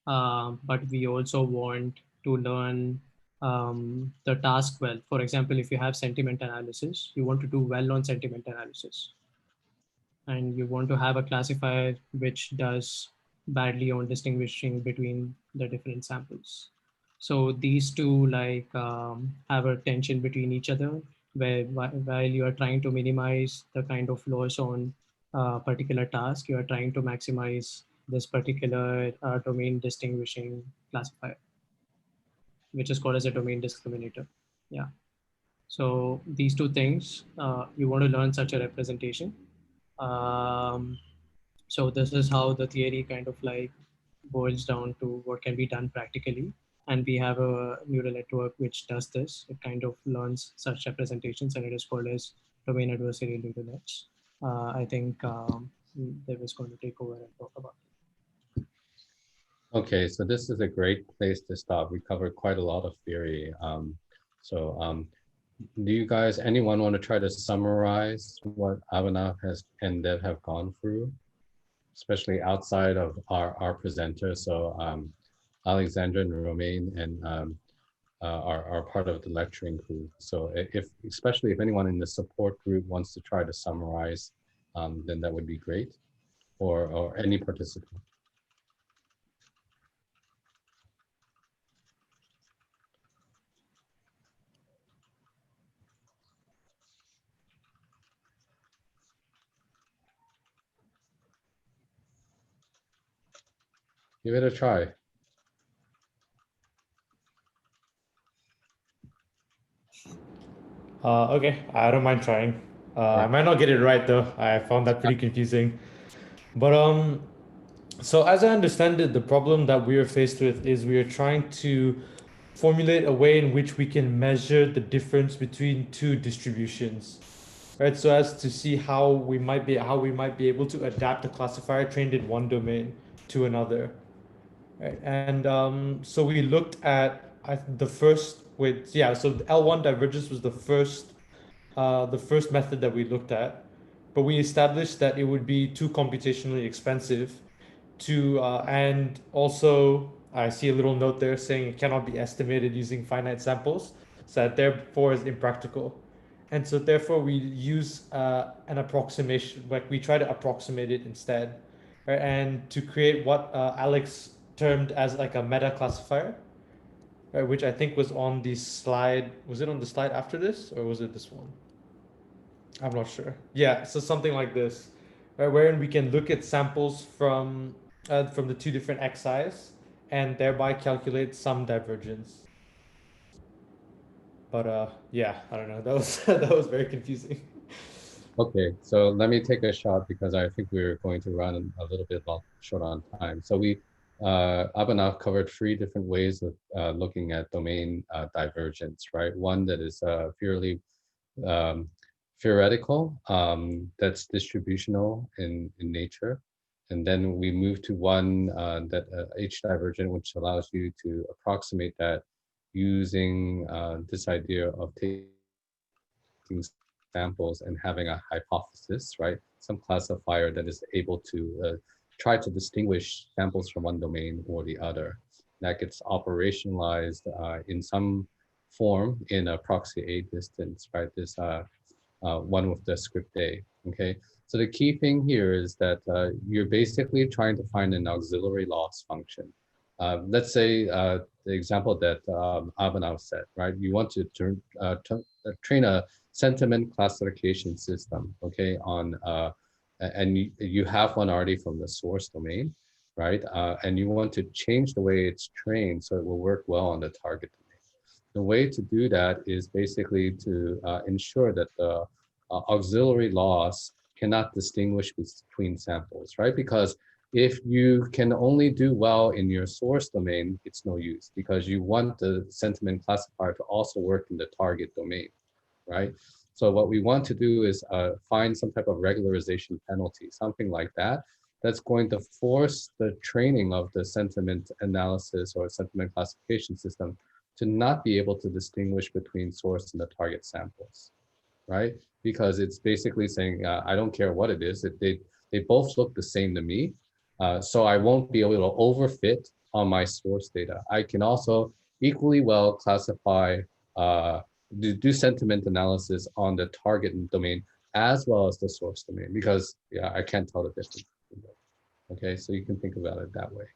Speaker 2: But we also want to learn the task well. For example, if you have sentiment analysis, you want to do well on sentiment analysis, and you want to have a classifier which does badly on distinguishing between the different samples. So these two have a tension between each other, where while you are trying to minimize the kind of loss on a particular task, you are trying to maximize this particular domain distinguishing classifier, which is called as a domain discriminator. Yeah. So these two things, you want to learn such a representation. Um, so this is how the theory kind of like boils down to what can be done practically. And we have a neural network which does this. It kind of learns such representations, and it is called as domain-adversarial neural nets. I think Dev is going to take over and talk about it.
Speaker 1: Okay, so this is a great place to stop. We covered quite a lot of theory. Do you guys, anyone want to try to summarize what Abhinav and Dev have gone through, especially outside of our presenter? So Alexandre and Romain and are part of the lecturing crew. So especially if anyone in the support group wants to try to summarize, then that would be great, or any participant. Give it a try.
Speaker 9: Okay, I don't mind trying. I might not get it right though. I found that pretty confusing. But so as I understand it, the problem that we are faced with is we are trying to formulate a way in which we can measure the difference between two distributions, right? So as to see how we might be able to adapt a classifier trained in one domain to another, right? And so we looked at the first with so the L1 divergence was the first method that we looked at, but we established that it would be too computationally expensive to and also I see a little note there saying it cannot be estimated using finite samples, so that therefore is impractical. And so therefore we use an approximation, like we try to approximate it instead, right? And to create what Alex termed as like a meta classifier, right? Which I think was on the slide. Was it on the slide after this, or was it this one? I'm not sure. Yeah, so something like this, right? Wherein we can look at samples from the two different xi's and thereby calculate some divergence. But yeah, I don't know. That was that was very confusing.
Speaker 1: Okay, so let me take a shot because I think we're going to run a little bit short on time. So Abhinav covered 3 different ways of looking at domain divergence, right? One that is purely theoretical, that's distributional in nature. And then we move to one that H divergent, which allows you to approximate that using this idea of taking samples and having a hypothesis, right? Some classifier that is able to try to distinguish samples from one domain or the other. That gets operationalized in some form in a proxy A distance, right? This one with the script A, okay? So the key thing here is that you're basically trying to find an auxiliary loss function. Let's say the example that Abhinav said, right? You want to train a sentiment classification system, okay, on and you have one already from the source domain, right? And you want to change the way it's trained so it will work well on the target domain. The way to do that is basically to ensure that the auxiliary loss cannot distinguish between samples, right? Because if you can only do well in your source domain, it's no use because you want the sentiment classifier to also work in the target domain, right? So what we want to do is find some type of regularization penalty, something like that, that's going to force the training of the sentiment analysis or sentiment classification system to not be able to distinguish between source and the target samples, right? Because it's basically saying, I don't care what it is, they both look the same to me, so I won't be able to overfit on my source data. I can also equally well classify, do sentiment analysis on the target domain as well as the source domain, because yeah, I can't tell the difference. Okay, so you can think about it that way.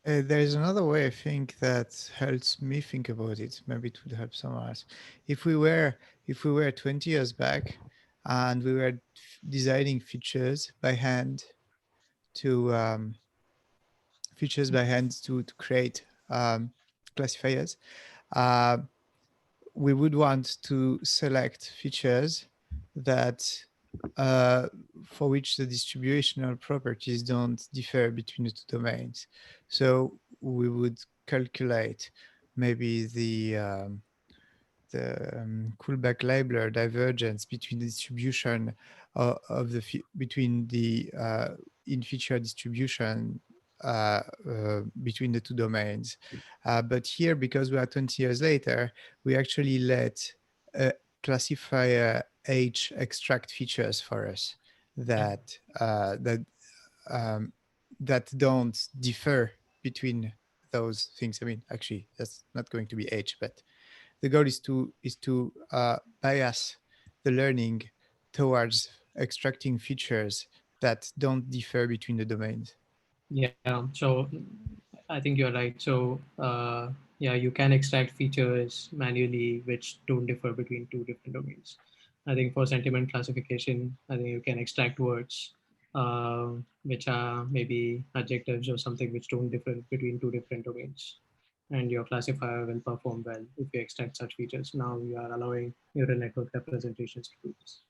Speaker 3: There's another way I think that helps me think about it. Maybe it would help someone else. If we were 20 years back and we were designing features by hand to create classifiers, we would want to select features that for which the distributional properties don't differ between the two domains. So we would calculate maybe the Kullback-Leibler divergence between the distribution of the between the in-feature distribution between the two domains. But here, because we are 20 years later, we actually let a classifier H extract features for us that that don't differ between those things. I mean, actually, that's not going to be H, but the goal is to bias the learning towards extracting features that don't differ between the domains.
Speaker 2: Yeah, so I think you're right. So yeah, you can extract features manually which don't differ between two different domains. I think for sentiment classification, I think you can extract words which are maybe adjectives or something which don't differ between two different domains. And your classifier will perform well if you extract such features. Now you are allowing neural network representations to do this.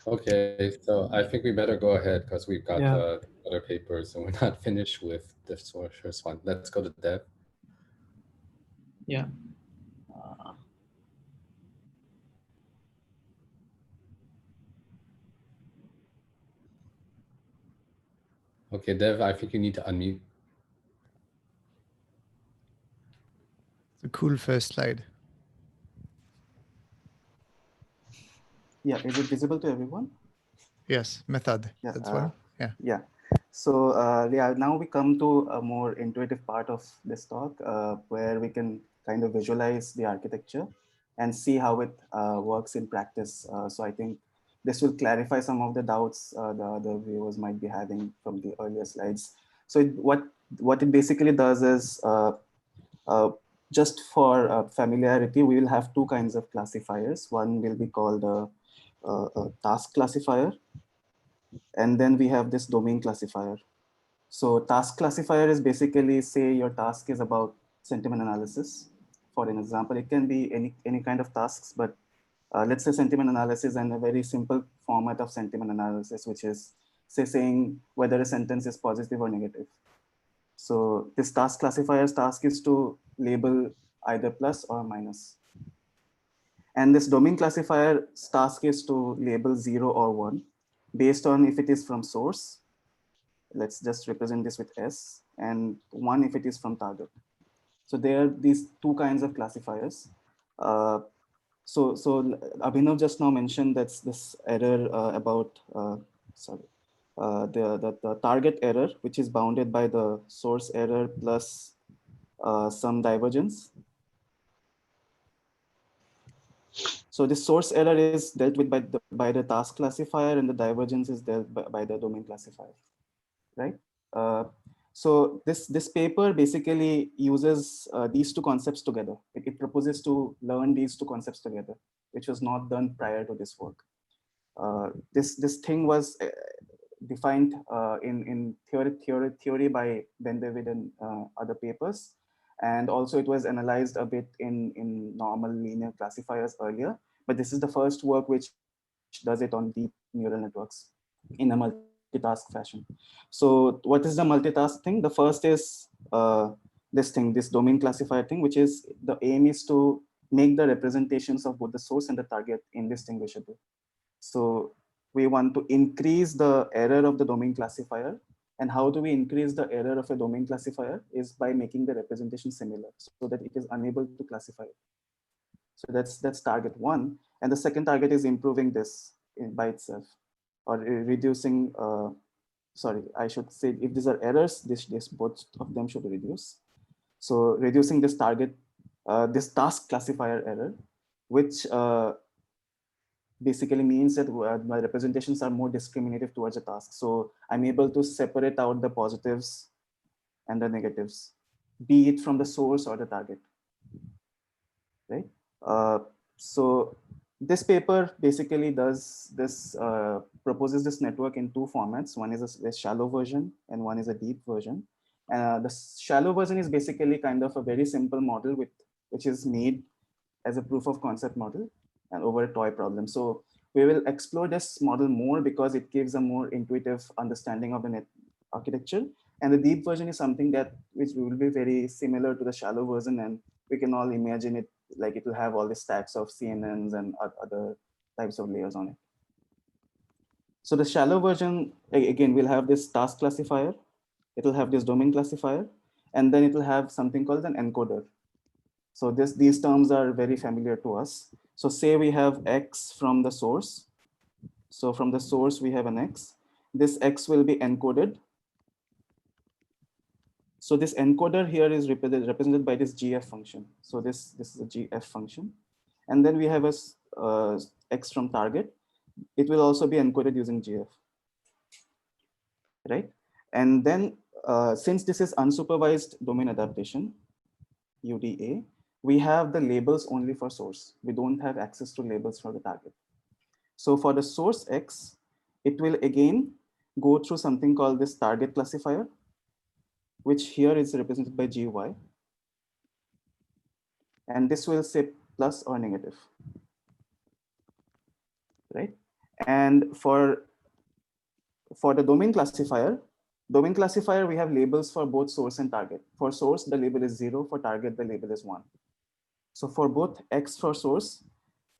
Speaker 1: Okay, so I think we better go ahead because we've got other papers and we're not finished with the first one. Let's go to Dev.
Speaker 2: Yeah.
Speaker 1: Okay, Dev, I think you need to unmute.
Speaker 3: The cool first slide.
Speaker 7: Yeah, is it visible to everyone?
Speaker 3: Yes, method.
Speaker 7: Yeah,
Speaker 3: that's one. Yeah.
Speaker 7: Yeah. So yeah, now we come to a more intuitive part of this talk where we can kind of visualize the architecture and see how it works in practice. So I think this will clarify some of the doubts the other viewers might be having from the earlier slides. So what it basically does is just for familiarity, we will have two kinds of classifiers. One will be called a task classifier, and then we have this domain classifier. So task classifier is basically, say your task is about sentiment analysis. For an example, it can be any kind of tasks, but let's say sentiment analysis and a very simple format of sentiment analysis, which is say saying whether a sentence is positive or negative. So this task classifier's task is to label either plus or minus. And this domain classifier's task is to label 0 or 1 based on if it is from source. Let's just represent this with S, and 1 if it is from target. So there are these two kinds of classifiers. So Abhinav just now mentioned that's this error about, sorry, the target error, which is bounded by the source error plus some divergence. So the source error is dealt with by the task classifier, and the divergence is dealt by the domain classifier, right? So this paper basically uses these two concepts together. It proposes to learn these two concepts together, which was not done prior to this work. This thing was defined in theory by Ben David and other papers. And also it was analyzed a bit in normal linear classifiers earlier, but this is the first work which does it on deep neural networks in a multitask fashion. So what is the multitask thing? The first is this domain classifier thing, which is the aim is to make the representations of both the source and the target indistinguishable. So we want to increase the error of the domain classifier. And how do we increase the error of a domain classifier is by making the representation similar so that it is unable to classify it. So that's target one. And the second target is improving this by itself, or reducing, sorry, I should say if these are errors, this both of them should reduce. So reducing this target, this task classifier error, which basically means that my representations are more discriminative towards a task. So I'm able to separate out the positives and the negatives, be it from the source or the target, right? So this paper basically does this, proposes this network in two formats. One is a shallow version and one is a deep version. The shallow version is basically kind of a very simple model which is made as a proof of concept model and over a toy problem. So we will explore this model more because it gives a more intuitive understanding of the net architecture. And the deep version is something which will be very similar to the shallow version, and we can all imagine it like it will have all the stacks of CNNs and other types of layers on it. So the shallow version, again, will have this task classifier, it will have this domain classifier, and then it will have something called an encoder. So these terms are very familiar to us. So say we have X from the source. So from the source, we have an X. This X will be encoded. So this encoder here is represented by this GF function. So this is a GF function. And then we have a X from target. It will also be encoded using GF, right? And then since this is unsupervised domain adaptation, UDA, we have the labels only for source. We don't have access to labels for the target. So for the source X, it will again go through something called this target classifier, which here is represented by GY. And this will say plus or negative, right? And for the domain classifier, we have labels for both source and target. For source, the label is 0. For target, the label is 1. So for both X for source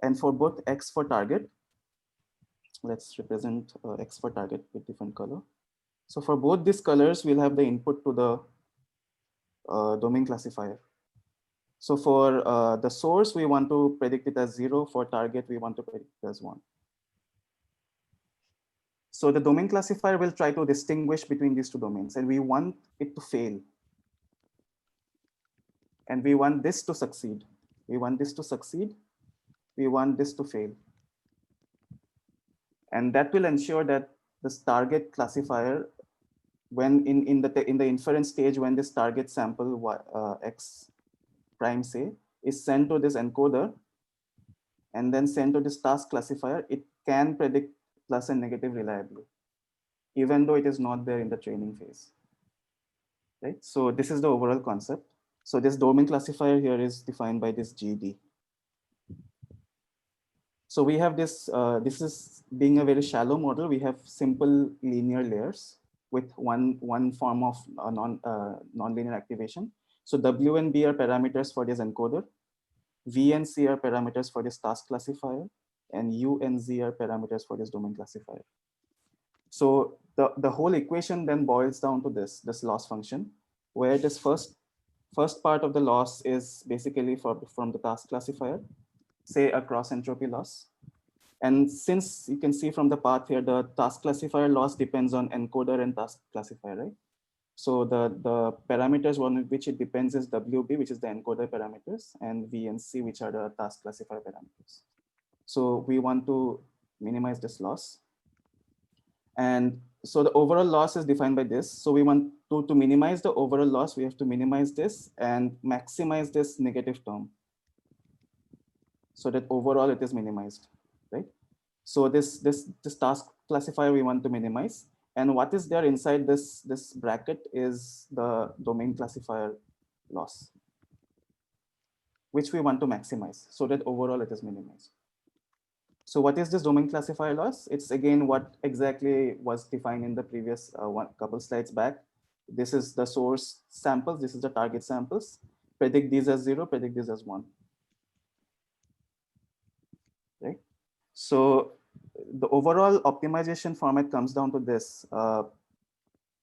Speaker 7: and for both X for target, let's represent X for target with different color. So for both these colors, we'll have the input to the domain classifier. So for the source, we want to predict it as 0. For target, we want to predict it as 1. So the domain classifier will try to distinguish between these two domains, and we want it to fail. And we want this to succeed. We want this to succeed. We want this to fail. And that will ensure that this target classifier, when in the inference stage, when this target sample X prime say is sent to this encoder and then sent to this task classifier, it can predict plus and negative reliably, even though it is not there in the training phase, right? So this is the overall concept. So this domain classifier here is defined by this GD. So we have this, this is being a very shallow model. We have simple linear layers with one form of non-linear activation. So W and B are parameters for this encoder. V and C are parameters for this task classifier, and U and Z are parameters for this domain classifier. So the whole equation then boils down to this loss function, where this first part of the loss is basically from the task classifier, say a cross entropy loss. And since you can see from the path here, the task classifier loss depends on encoder and task classifier, right? So the parameters on which it depends is WB, which is the encoder parameters, and V and C, which are the task classifier parameters. So we want to minimize this loss. And so the overall loss is defined by this. So we want to minimize the overall loss, we have to minimize this and maximize this negative term, so that overall it is minimized, right? So this task classifier we want to minimize. And what is there inside this bracket is the domain classifier loss, which we want to maximize so that overall it is minimized. So what is this domain classifier loss? It's again what exactly was defined in the previous couple slides back. This is the source samples, this is the target samples. Predict these as 0, predict these as 1. Right? So the overall optimization format comes down to this.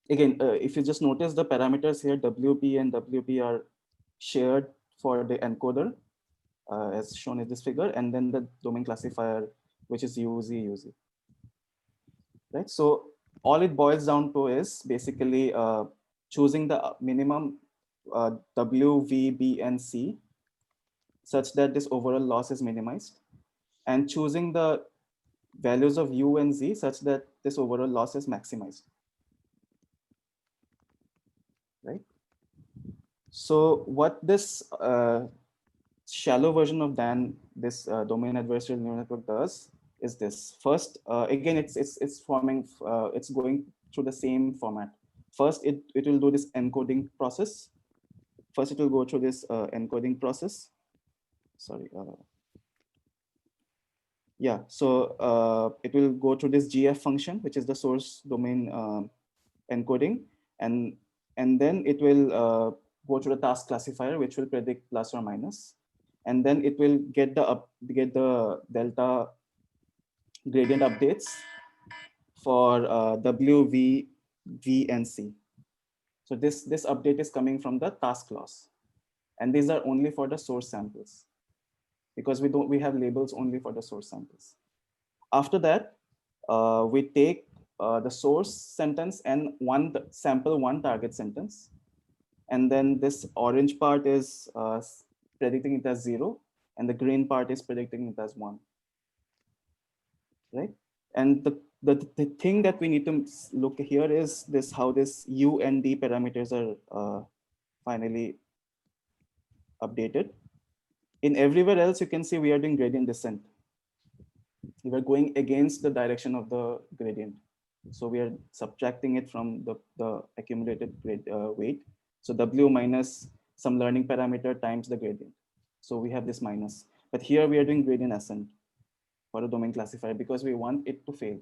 Speaker 7: Again, if you just notice the parameters here, WP and WP are shared for the encoder, as shown in this figure, and then the domain classifier, which is UZ, UZ. Right? So all it boils down to is basically choosing the minimum W, V, B, and C, such that this overall loss is minimized, and choosing the values of U and Z such that this overall loss is maximized. Right? So what this shallow version of DAN, this domain adversarial neural network does is this. First, again, it's forming, it's going through the same format. First, it will do this encoding process. First, it will go through this encoding process. Sorry. Yeah, so it will go through this GF function, which is the source domain encoding, and then it will go to the task classifier, which will predict plus or minus, and then it will get the delta gradient updates for W, V, V, and C. So this update is coming from the task loss, and these are only for the source samples, because we have labels only for the source samples. After that, we take the source sentence and one target sentence. And then this orange part is predicting it as 0, and the green part is predicting it as 1. Right? And the thing that we need to look here is this, how this U and D parameters are finally updated. In everywhere else, you can see we are doing gradient descent. We are going against the direction of the gradient. So we are subtracting it from the accumulated weight. So W minus some learning parameter times the gradient. So we have this minus. But here we are doing gradient ascent for the domain classifier because we want it to fail.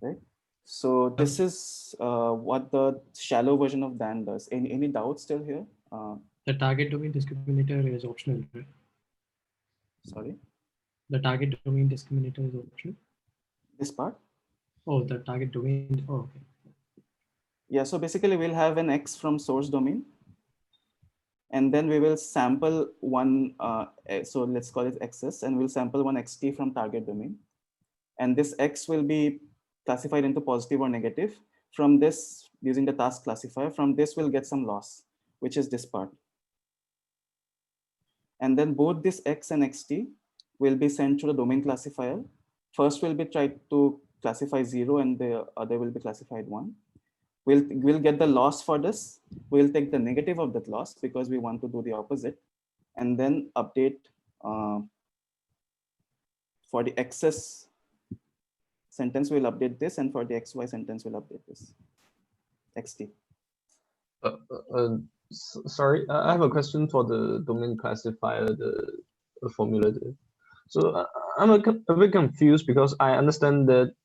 Speaker 7: Right? So this is what the shallow version of DAN does. Any doubts still here?
Speaker 2: The target domain discriminator is optional, right?
Speaker 7: Sorry?
Speaker 2: The target domain discriminator is optional.
Speaker 7: This part?
Speaker 2: Oh, the target domain. Oh, okay.
Speaker 7: Yeah, so basically we'll have an X from source domain, and then we will sample one, so let's call it XS, and we'll sample one XT from target domain. And this X will be classified into positive or negative. From this, using the task classifier, from this we'll get some loss, which is this part. And then both this X and XT will be sent to the domain classifier. First will be tried to classify 0, and the other will be classified 1. We'll get the loss for this. We'll take the negative of that loss because we want to do the opposite, and then update for the XS sentence, we'll update this, and for the XY sentence, we'll update this. XT.
Speaker 5: Sorry, I have a question for the domain classifier, the formula there. So I'm a bit confused because I understand that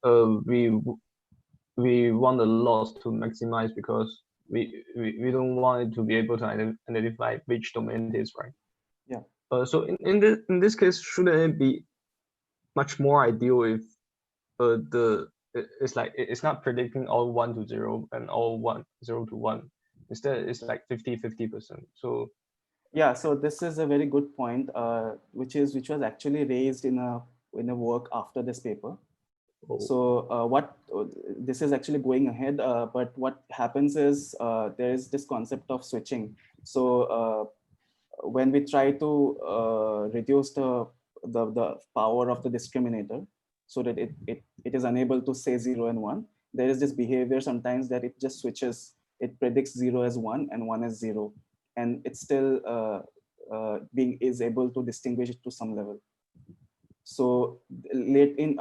Speaker 5: we want the loss to maximize because we don't want it to be able to identify which domain it is, right?
Speaker 7: Yeah.
Speaker 5: So in this case, shouldn't it be much more ideal if it's not predicting all 1 to 0 and all 0 to 1. Instead, it's like 50-50%. So
Speaker 7: Yeah, so this is a very good point, which was actually raised in a work after this paper.
Speaker 5: Oh.
Speaker 7: So this is actually going ahead, but what happens is there is this concept of switching. So when we try to reduce the power of the discriminator so that it is unable to say 0 and 1, there is this behavior sometimes that it just switches. It predicts 0 as 1 and 1 as 0, and it's still is able to distinguish it to some level. So late in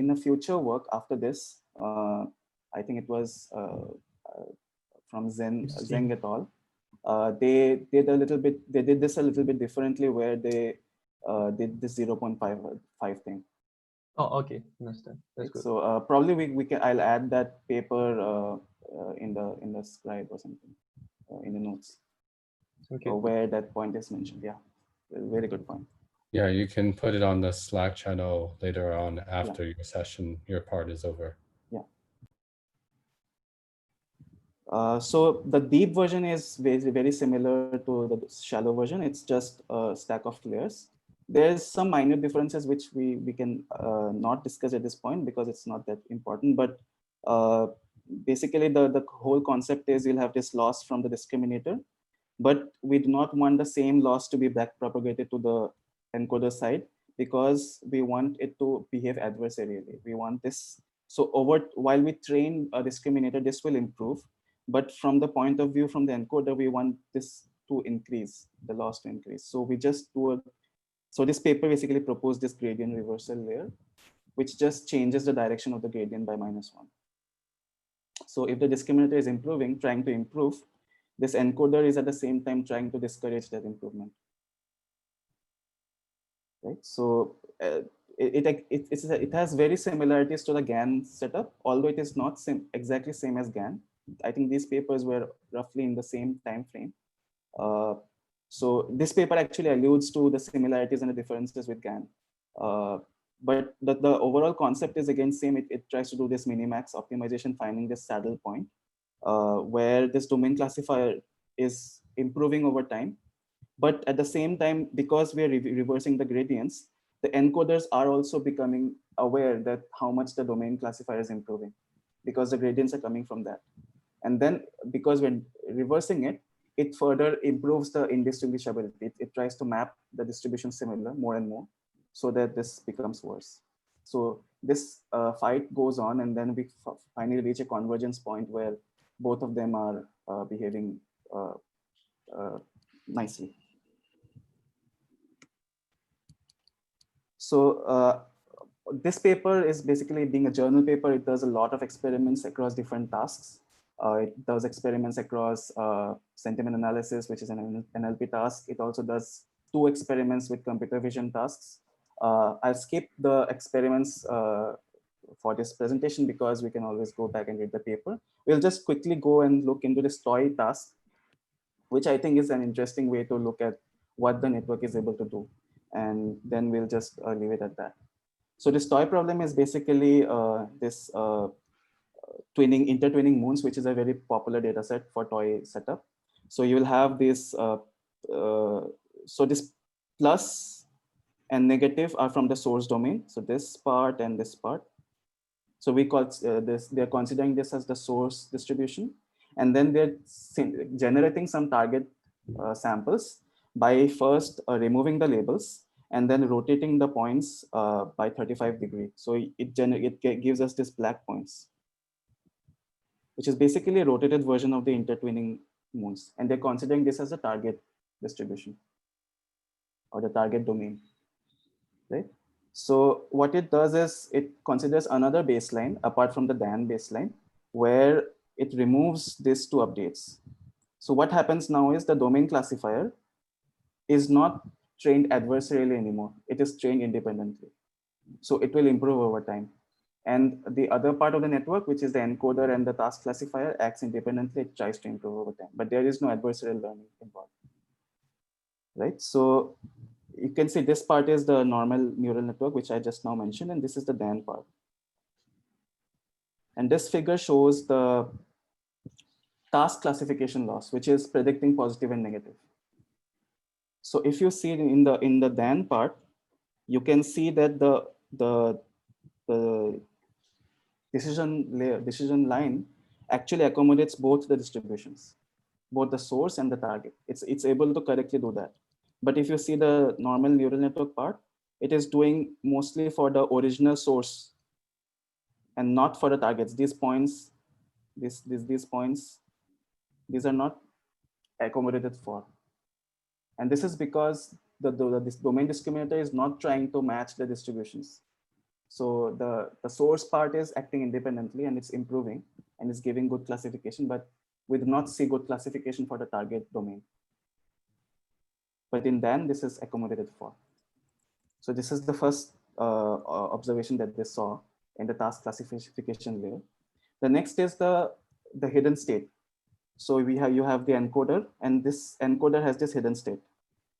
Speaker 7: a future work after this, I think it was from Zhang et al. They did this a little bit differently, where they did this 0.5 thing.
Speaker 5: Oh, okay, understand. That's good.
Speaker 7: So probably I'll add that paper in the Scribe or something in the notes,
Speaker 5: okay,
Speaker 7: where that point is mentioned. Yeah, very good point.
Speaker 1: Yeah, you can put it on the Slack channel later on after your session, your part is over.
Speaker 7: Yeah. So the deep version is very similar to the shallow version. It's just a stack of layers. There's some minor differences which we can not discuss at this point because it's not that important. But basically, the whole concept is you'll have this loss from the discriminator, but we do not want the same loss to be back propagated to the encoder side because we want it to behave adversarially. We want this. So while we train a discriminator, this will improve. But from the point of view from the encoder, we want this to increase, the loss to increase. So we just so this paper basically proposed this gradient reversal layer, which just changes the direction of the gradient by -1. So if the discriminator is trying to improve, this encoder is at the same time trying to discourage that improvement. Right. So it has very similarities to the GAN setup, although it is not exactly same as GAN. I think these papers were roughly in the same time frame. So this paper actually alludes to the similarities and the differences with GAN. But the overall concept is again same. It tries to do this minimax optimization, finding this saddle point, where this domain classifier is improving over time. But at the same time, because we are reversing the gradients, the encoders are also becoming aware that how much the domain classifier is improving because the gradients are coming from that. And then because when reversing it, it further improves the indistinguishability. It tries to map the distribution similar more and more so that this becomes worse. So this fight goes on, and then we finally reach a convergence point where both of them are behaving nicely. So this paper is basically being a journal paper. It does a lot of experiments across different tasks. It does experiments across sentiment analysis, which is an NLP task. It also does 2 experiments with computer vision tasks. I'll skip the experiments for this presentation because we can always go back and read the paper. We'll just quickly go and look into this toy task, which I think is an interesting way to look at what the network is able to do. And then we'll just leave it at that. So this toy problem is basically this intertwining moons, which is a very popular data set for toy setup. So you will have this, so this plus and negative are from the source domain. So this part and this part. So we call they're considering this as the source distribution. And then they're generating some target samples by first removing the labels and then rotating the points by 35 degrees. So it gives us this black points, which is basically a rotated version of the intertwining moons. And they're considering this as a target distribution or the target domain, right? So what it does is it considers another baseline apart from the DAN baseline, where it removes these 2 updates. So what happens now is the domain classifier is not trained adversarially anymore. It is trained independently. So it will improve over time. And the other part of the network, which is the encoder and the task classifier, acts independently. It tries to improve over time, but there is no adversarial learning involved, right? So you can see this part is the normal neural network, which I just now mentioned, and this is the DAN part. And this figure shows the task classification loss, which is predicting positive and negative. So if you see in the then part, you can see that the decision line actually accommodates both the distributions, both the source and the target. It's able to correctly do that. But if you see the normal neural network part, it is doing mostly for the original source and not for the targets. These points, these points, these are not accommodated for. And this is because this domain discriminator is not trying to match the distributions. So the source part is acting independently and it's improving and it's giving good classification, but we do not see good classification for the target domain. But in then this is accommodated for. So this is the first observation that they saw in the task classification layer. The next is the hidden state. So you have the encoder, and this encoder has this hidden state,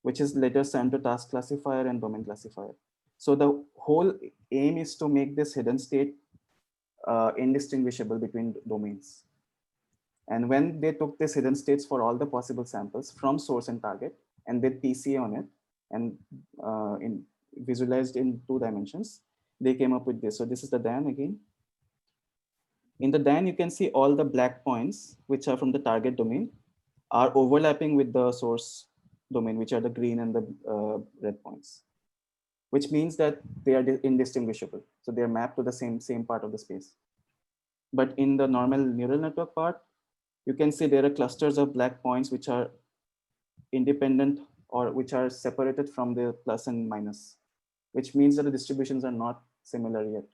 Speaker 7: which is later sent to task classifier and domain classifier. So the whole aim is to make this hidden state indistinguishable between domains. And when they took this hidden states for all the possible samples from source and target and did PCA on it and visualized in 2 dimensions, they came up with this. So this is the DAN again. In the DAN, you can see all the black points, which are from the target domain, are overlapping with the source domain, which are the green and the red points, which means that they are indistinguishable. So they are mapped to the same part of the space. But in the normal neural network part, you can see there are clusters of black points which are independent or which are separated from the plus and minus, which means that the distributions are not similar yet.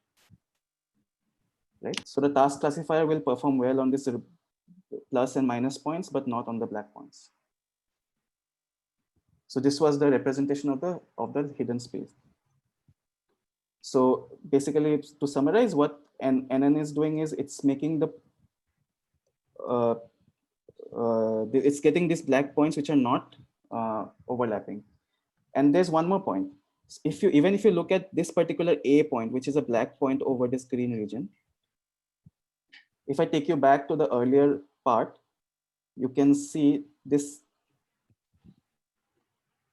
Speaker 7: Right? So the task classifier will perform well on this plus and minus points, but not on the black points. So this was the representation of the hidden space. So basically, to summarize, what NN is doing is it's making it's getting these black points which are not overlapping. And there's one more point. Even if you look at this particular A point, which is a black point over this green region, if I take you back to the earlier part, you can see this.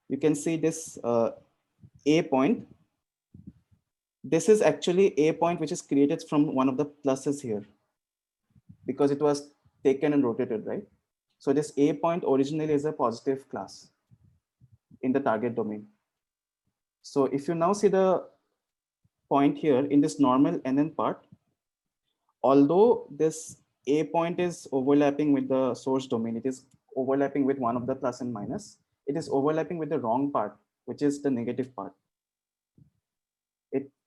Speaker 7: You can see this A point. This is actually A point which is created from one of the pluses here, because it was taken and rotated, right? So this A point originally is a positive class in the target domain. So if you now see the point here in this normal NN part, although this A point is overlapping with the source domain, it is overlapping with one of the plus and minus, it is overlapping with the wrong part, which is the negative part.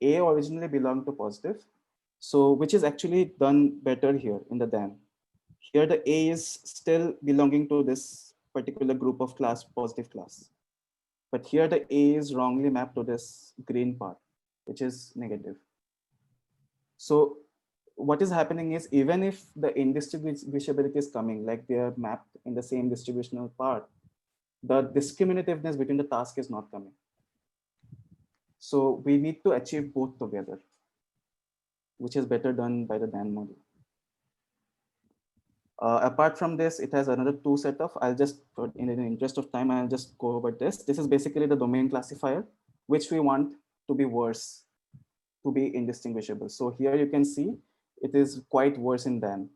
Speaker 7: A originally belonged to positive, so which is actually done better here in the DAN. Here the A is still belonging to this particular group of class, positive class. But here the A is wrongly mapped to this green part, which is negative. So what is happening is, even if the indistinguishability is coming, like they are mapped in the same distributional part, the discriminativeness between the task is not coming. So we need to achieve both together, which is better done by the DAN model. Apart from this, it has another 2 setup. I'll just, in the interest of time, I'll just go over this. This is basically the domain classifier, which we want to be worse, to be indistinguishable. So here you can see it is quite worse in DAN.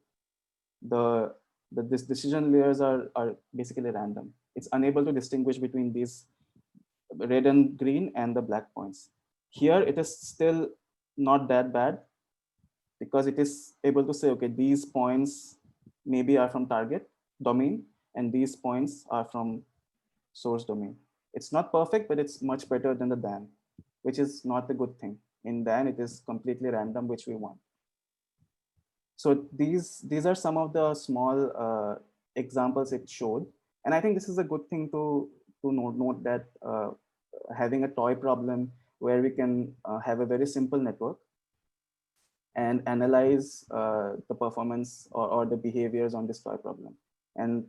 Speaker 7: These decision layers are basically random. It's unable to distinguish between these red and green and the black points. Here it is still not that bad, because it is able to say, okay, these points maybe are from target domain and these points are from source domain. It's not perfect, but it's much better than the DAN, which is not a good thing. In DAN, it is completely random, which we want. So these are some of the small examples it showed. And I think this is a good thing to note that having a toy problem where we can have a very simple network and analyze the performance or the behaviors on this toy problem. And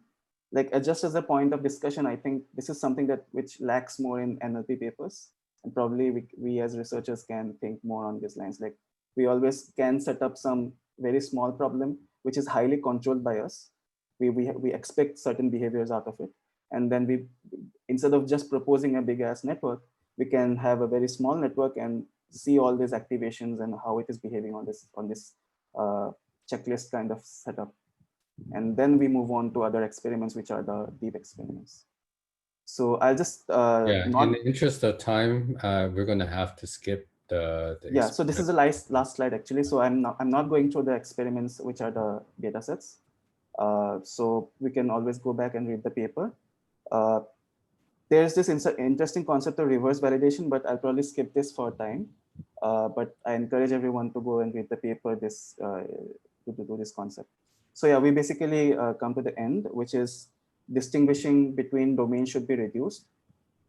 Speaker 7: like just as a point of discussion, I think this is something which lacks more in NLP papers. And probably we as researchers can think more on these lines. Like we always can set up some very small problem, which is highly controlled by us. We expect certain behaviors out of it. And then we, instead of just proposing a big ass network, we can have a very small network and see all these activations and how it is behaving on this checklist kind of setup. And then we move on to other experiments, which are the deep experiments. So I'll just
Speaker 1: in the interest of time, we're going to have to skip the
Speaker 7: yeah. So this is the last slide actually. So I'm not going through the experiments, which are the data sets. So we can always go back and read the paper. There's this interesting concept of reverse validation, but I'll probably skip this for time. But I encourage everyone to go and read the paper to do this concept. So yeah, we basically come to the end, which is distinguishing between domains should be reduced,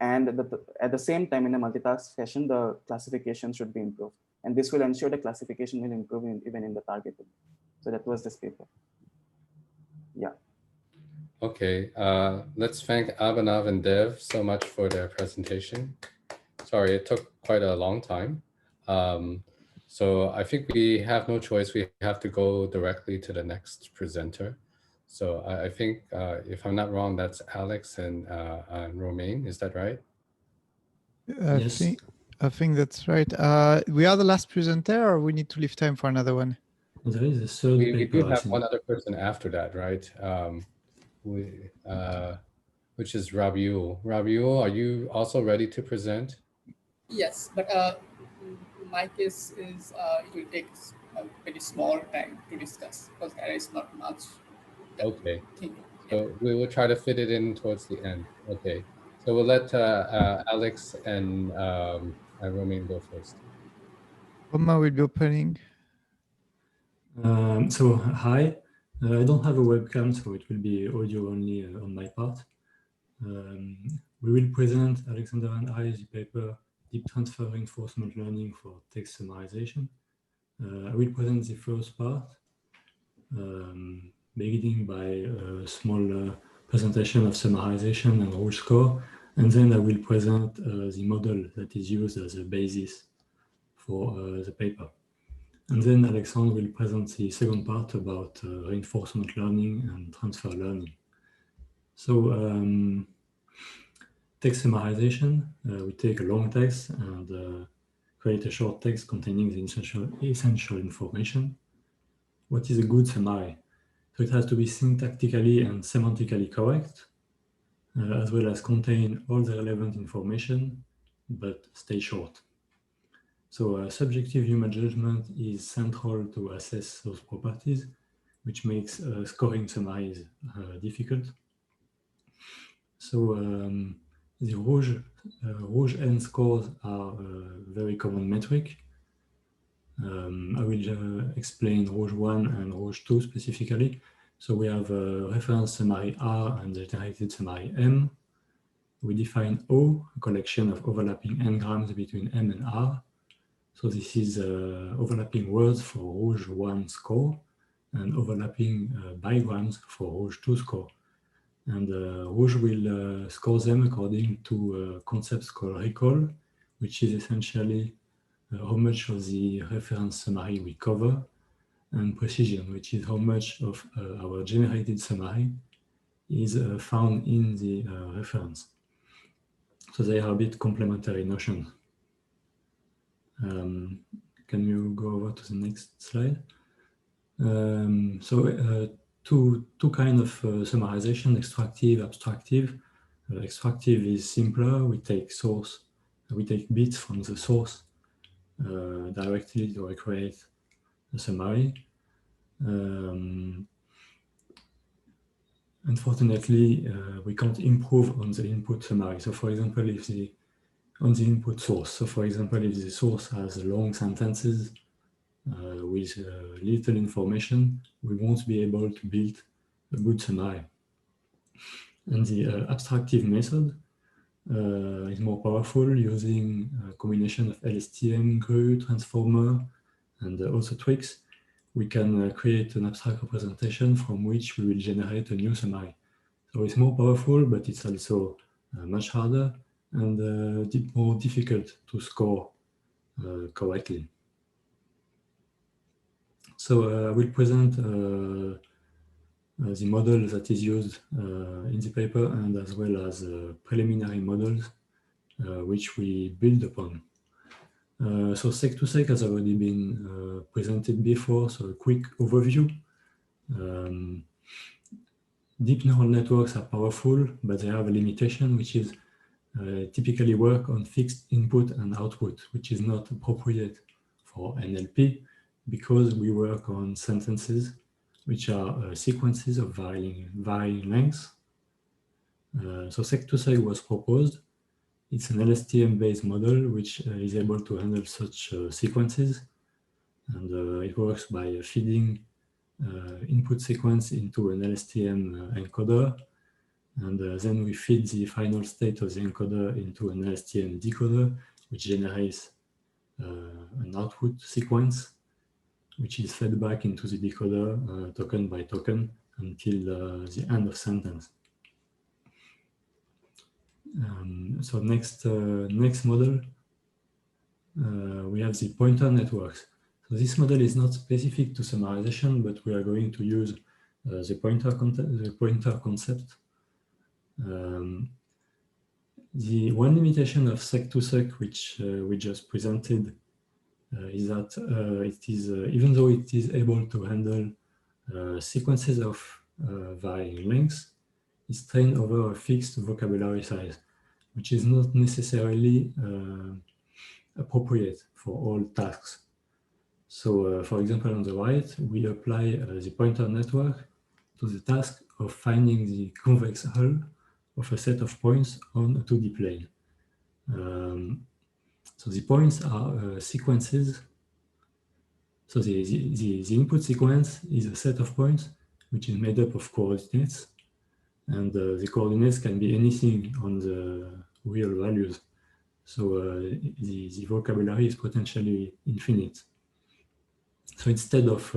Speaker 7: and at the same time, in a multitask fashion, the classification should be improved. And this will ensure the classification will improve even in the target domain. So that was this paper. Yeah.
Speaker 1: Okay, let's thank Abhinav and Dev so much for their presentation. Sorry, it took quite a long time. So I think we have no choice. We have to go directly to the next presenter. So I think, if I'm not wrong, that's Alex and Romain. Is that right?
Speaker 3: Yes. I think that's right. We are the last presenter, or we need to leave time for another one?
Speaker 10: There is a third paper.
Speaker 1: We do have one other person after that, right? Which is Rabiul. Rabiul, are you also ready to present?
Speaker 11: Yes, but my case is it will take a very small time to discuss because there is not much.
Speaker 1: Okay, so we will try to fit it in towards the end. Okay, so we'll let Alex and Romain go first.
Speaker 3: Romain will be opening.
Speaker 10: So hi, I don't have a webcam, so it will be audio only on my part. We will present, Alexandre and I, the paper Deep Transfer Reinforcement Learning for Text Summarization. I will present the first part, beginning by a small presentation of summarization and Rouge score, and then I will present the model that is used as a basis for the paper. And then Alexandre will present the second part about reinforcement learning and transfer learning. So text summarization, we take a long text and create a short text containing the essential information. What is a good summary? So it has to be syntactically and semantically correct, as well as contain all the relevant information, but stay short. So subjective human judgment is central to assess those properties, which makes scoring summaries difficult. So the Rouge N scores are a very common metric. I will explain Rouge 1 and Rouge 2 specifically. So we have a reference summary R and the generated summary M. We define O, a collection of overlapping n-grams between M and R. So this is overlapping words for Rouge 1 score and overlapping bigrams for Rouge 2 score. And Rouge will score them according to concepts called recall, which is essentially how much of the reference summary we cover, and precision, which is how much of our generated summary is found in the reference. So they are a bit complementary notions. Can you go over to the next slide? Two kind of summarization, extractive, abstractive. Extractive is simpler. We take bits from the source directly to create a summary. Unfortunately, we can't improve on the input summary. So for example, on the input source. So for example, if the source has long sentences with little information, we won't be able to build a good summary. And the abstractive method is more powerful, using a combination of LSTM, GRU, transformer, and also tricks. We can create an abstract representation from which we will generate a new summary. So it's more powerful, but it's also much harder and more difficult to score correctly. So I will present the model that is used in the paper, and as well as preliminary models which we build upon. So sec-to-sec has already been presented before, so a quick overview. Deep neural networks are powerful, but they have a limitation, which is typically work on fixed input and output, which is not appropriate for NLP because we work on sentences, which are sequences of varying lengths. So sec-to-sec was proposed. It's an LSTM-based model which is able to handle such sequences, and it works by feeding input sequence into an LSTM encoder, and then we feed the final state of the encoder into an LSTM decoder, which generates an output sequence, which is fed back into the decoder token by token until the end of sentence. So next model, we have the pointer networks. So this model is not specific to summarization, but we are going to use the pointer concept. The one limitation of sec-to-sec, which we just presented, is that it is, even though it is able to handle sequences of varying lengths, it's trained over a fixed vocabulary size, which is not necessarily appropriate for all tasks. So, for example, on the right, we apply the pointer network to the task of finding the convex hull of a set of points on a 2D plane. So the points are sequences. So the input sequence is a set of points which is made up of coordinates, and the coordinates can be anything on the real values. So the vocabulary is potentially infinite. So instead of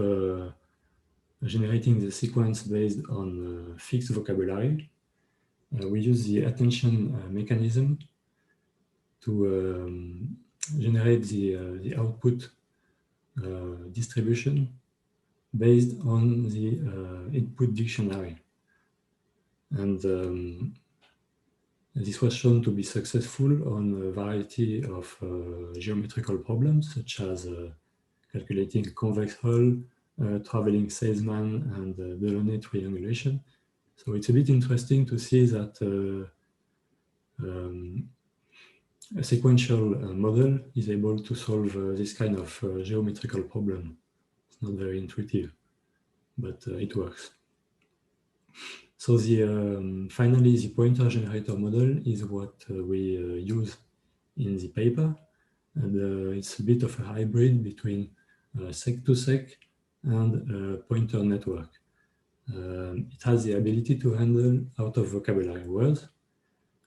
Speaker 10: generating the sequence based on fixed vocabulary, we use the attention mechanism to generate the output distribution based on the input dictionary. And this was shown to be successful on a variety of geometrical problems, such as calculating a convex hull, traveling salesman, and Delaunay triangulation. So it's a bit interesting to see that a sequential model is able to solve this kind of geometrical problem. It's not very intuitive, but it works. So finally, the pointer generator model is what we use in the paper, and it's a bit of a hybrid between sec-to-sec and pointer network. It has the ability to handle out-of-vocabulary words,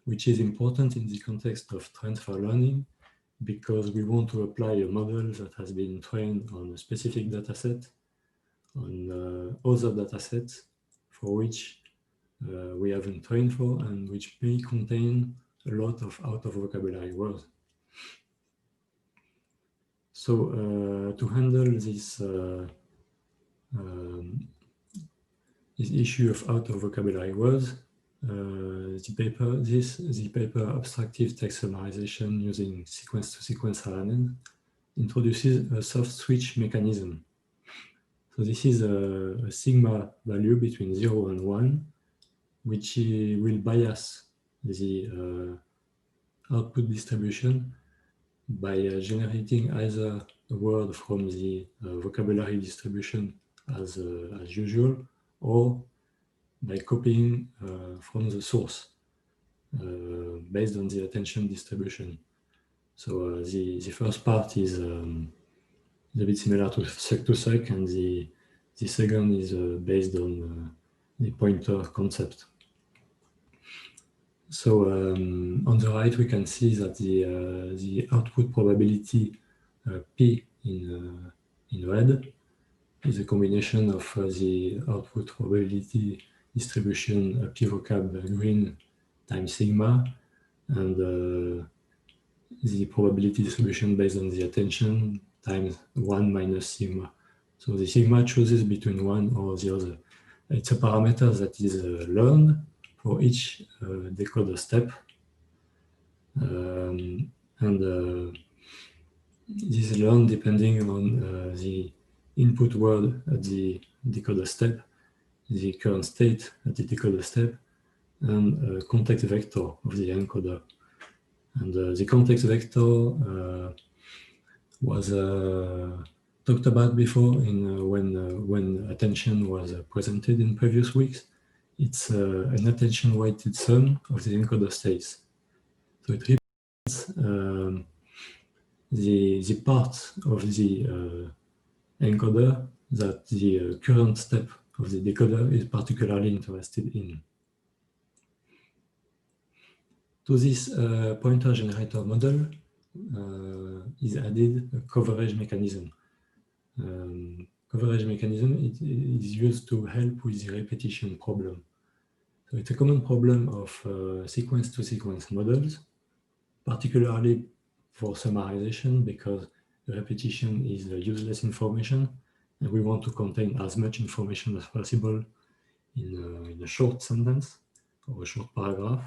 Speaker 10: which is important in the context of transfer learning, because we want to apply a model that has been trained on a specific dataset on other datasets for which we haven't trained for and which may contain a lot of out-of-vocabulary words. So to handle this this issue of out-of-vocabulary words, the paper Abstractive Text Summarization using sequence-to-sequence RNN introduces a soft switch mechanism. So this is a sigma value between 0 and 1, which will bias the output distribution by generating either a word from the vocabulary distribution as usual, or by copying from the source based on the attention distribution. So the first part is a bit similar to sec-to-sec, and the second is based on the pointer concept. So on the right, we can see that the output probability P in red is a combination of the output probability distribution P vocab green times sigma, and the probability distribution based on the attention times 1 minus sigma. So the sigma chooses between one or the other. It's a parameter that is learned for each decoder step. And this is learned depending on the input word at the decoder step, the current state at the decoder step, and context vector of the encoder. And the context vector was talked about before in when attention was presented in previous weeks. It's an attention-weighted sum of the encoder states. So it represents the part of the encoder that the current step of the decoder is particularly interested in. To this pointer generator model is added a coverage mechanism. Coverage mechanism is used to help with the repetition problem. So it's a common problem of sequence-to-sequence models, particularly for summarization, because the repetition is useless information, and we want to contain as much information as possible in a short sentence or a short paragraph.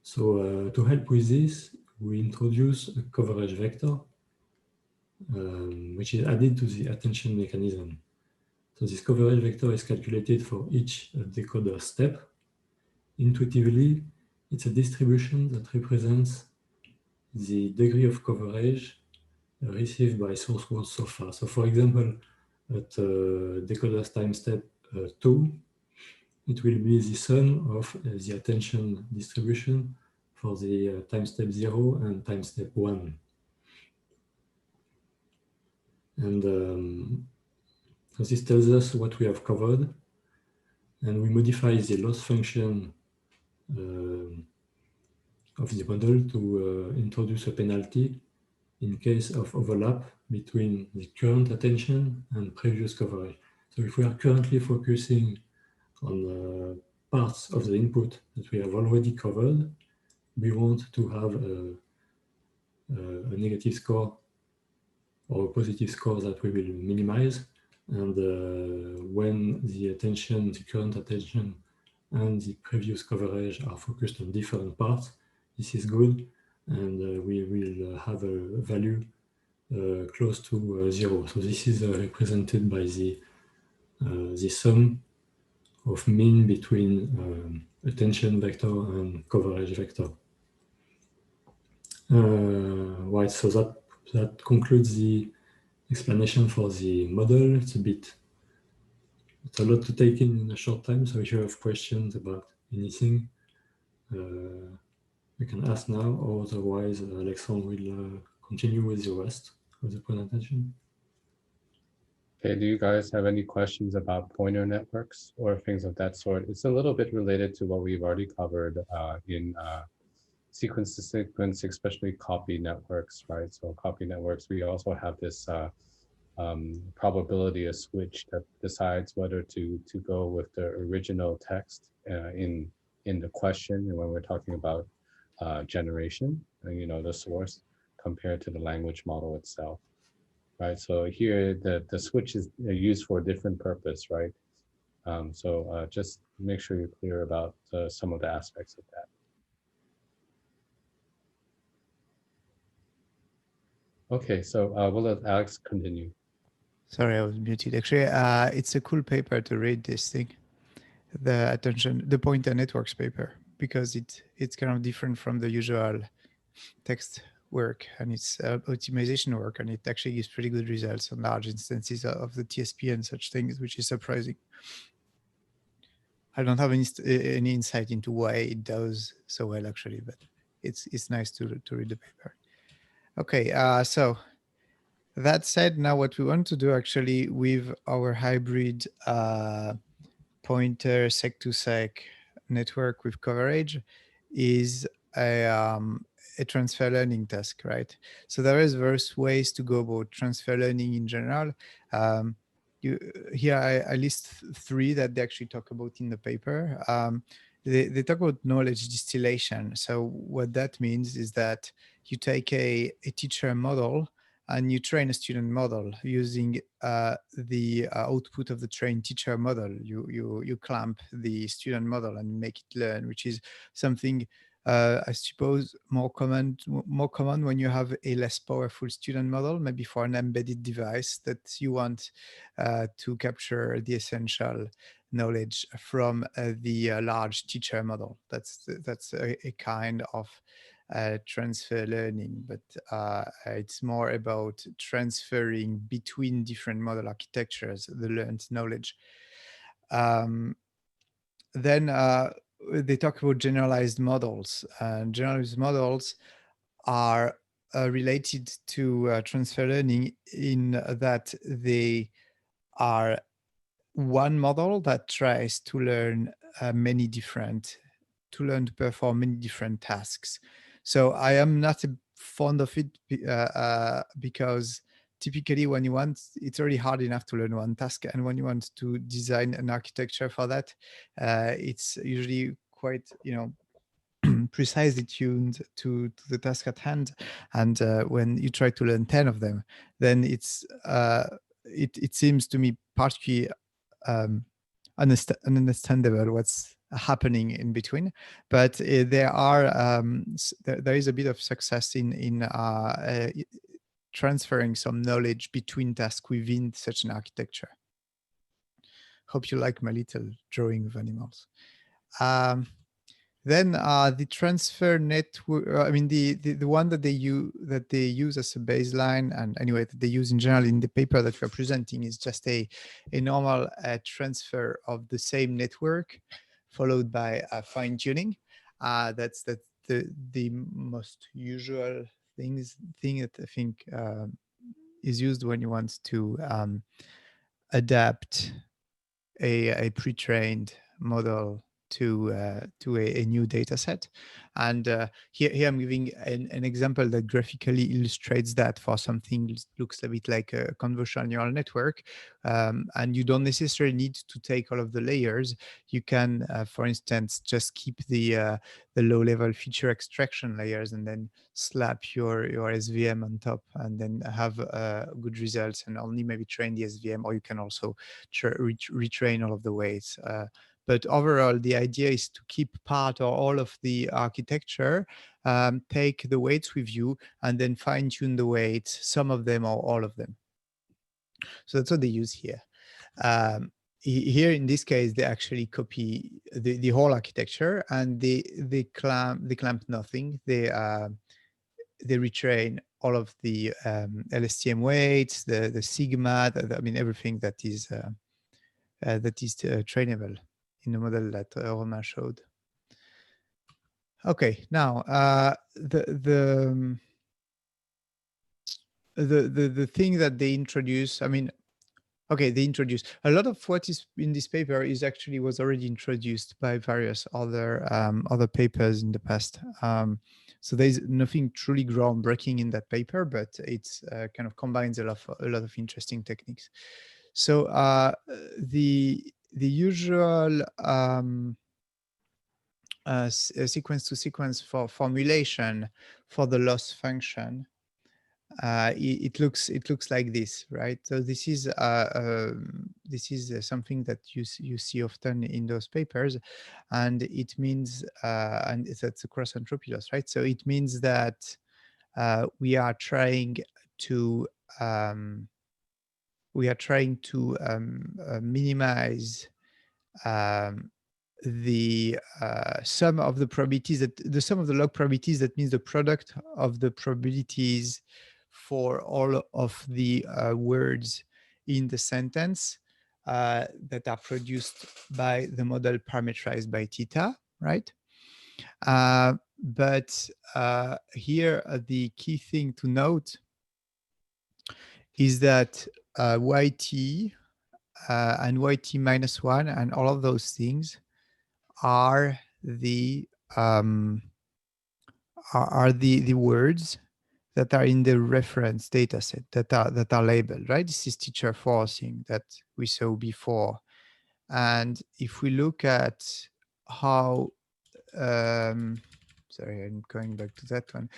Speaker 10: So to help with this, we introduce a coverage vector, which is added to the attention mechanism. So this coverage vector is calculated for each decoder step. Intuitively, it's a distribution that represents the degree of coverage received by source words so far. So for example, at decoder's time step 2, it will be the sum of the attention distribution for the time step 0 and time step 1. And so this tells us what we have covered, and we modify the loss function of the model to introduce a penalty in case of overlap between the current attention and previous coverage. So if we are currently focusing on parts of the input that we have already covered, we want to have a negative score or a positive score that we will minimize. And when the attention, the current attention and the previous coverage are focused on different parts, this is good, and we will have a value close to 0. So this is represented by the sum of mean between attention vector and coverage vector. Right, so that concludes the explanation for the model. It's a lot to take in a short time, so if you have questions about anything, you can ask now, or otherwise Alexandre will continue with the rest of the presentation.
Speaker 1: Okay, do you guys have any questions about pointer networks or things of that sort? It's a little bit related to what we've already covered in sequence to sequence, especially copy networks, right? So copy networks, we also have this probability of switch that decides whether to go with the original text in the question, and when we're talking about generation, the source compared to the language model itself. Right, so here the switch is used for a different purpose, right? So just make sure you're clear about some of the aspects of that. Okay, so we'll let Alex continue.
Speaker 3: Sorry, I was muted. Actually, it's a cool paper to read, this thing, the pointer networks paper, because it's kind of different from the usual text work, and it's optimization work, and it actually gives pretty good results on large instances of the TSP and such things, which is surprising. I don't have any insight into why it does so well, actually, but it's nice to read the paper. Okay, so that said, now what we want to do actually with our hybrid pointer sec-to-sec network with coverage is a transfer learning task, right? So there is various ways to go about transfer learning in general. Here I list 3 that they actually talk about in the paper. They talk about knowledge distillation. So what that means is that you take a teacher model and you train a student model using the output of the trained teacher model. You clamp the student model and make it learn, which is something I suppose more common when you have a less powerful student model, maybe for an embedded device that you want to capture the essential knowledge from the large teacher model. That's a kind of transfer learning, but it's more about transferring between different model architectures the learned knowledge. Then they talk about generalized models, and generalized models are related to transfer learning in that they are one model that tries to learn to perform many different tasks. So I am not fond of it because typically when you want, it's already hard enough to learn one task, and when you want to design an architecture for that, it's usually quite, precisely tuned to the task at hand. And when you try to learn 10 of them, then it seems to me partially ununderstandable what's happening in between. But there is a bit of success in transferring some knowledge between tasks within such an architecture. Hope you like my little drawing of animals. Then the transfer network, the one that they use as a baseline, and anyway, that they use in general in the paper that we're presenting, is just a normal transfer of the same network followed by fine tuning. That's the most usual thing that I think is used when you want to adapt a pre-trained model to a new data set. And here I'm giving an example that graphically illustrates that for something that looks a bit like a convolutional neural network. And you don't necessarily need to take all of the layers. You can, for instance, just keep the low-level feature extraction layers and then slap your SVM on top, and then have good results, and only maybe train the SVM, or you can also retrain all of the weights. But overall, the idea is to keep part or all of the architecture, take the weights with you, and then fine-tune the weights, some of them or all of them. So that's what they use here. Here, in this case, they actually copy the whole architecture, and they clamp nothing. They retrain all of the LSTM weights, the sigma, everything that is trainable in the model that Romain showed. Okay, now the thing that they introduce, they introduce a lot of what is in this paper was already introduced by various other papers in the past. So there's nothing truly groundbreaking in that paper, but it's kind of combines a lot of interesting techniques. So the usual sequence to sequence for formulation for the loss function, it looks like this, right? So this is something that you see often in those papers, and it means and that's a cross entropy loss, right? So it means that we are trying to minimize the sum of the probabilities, the sum of the log probabilities, that means the product of the probabilities for all of the words in the sentence that are produced by the model parameterized by theta, right? But here the key thing to note is that YT and YT minus 1 and all of those things are the words that are in the reference data set that are labeled, right? This is teacher forcing that we saw before. And if we look at how sorry, I'm going back to that one.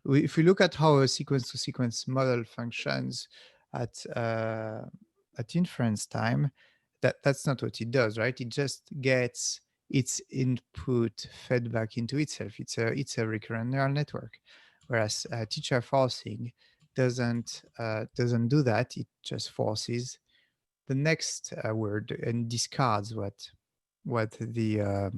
Speaker 3: If we look at how a sequence-to-sequence model functions at inference time, that's not what it does, right? It just gets its input fed back into itself. It's a recurrent neural network, whereas teacher forcing doesn't do that. It just forces the next word and discards what the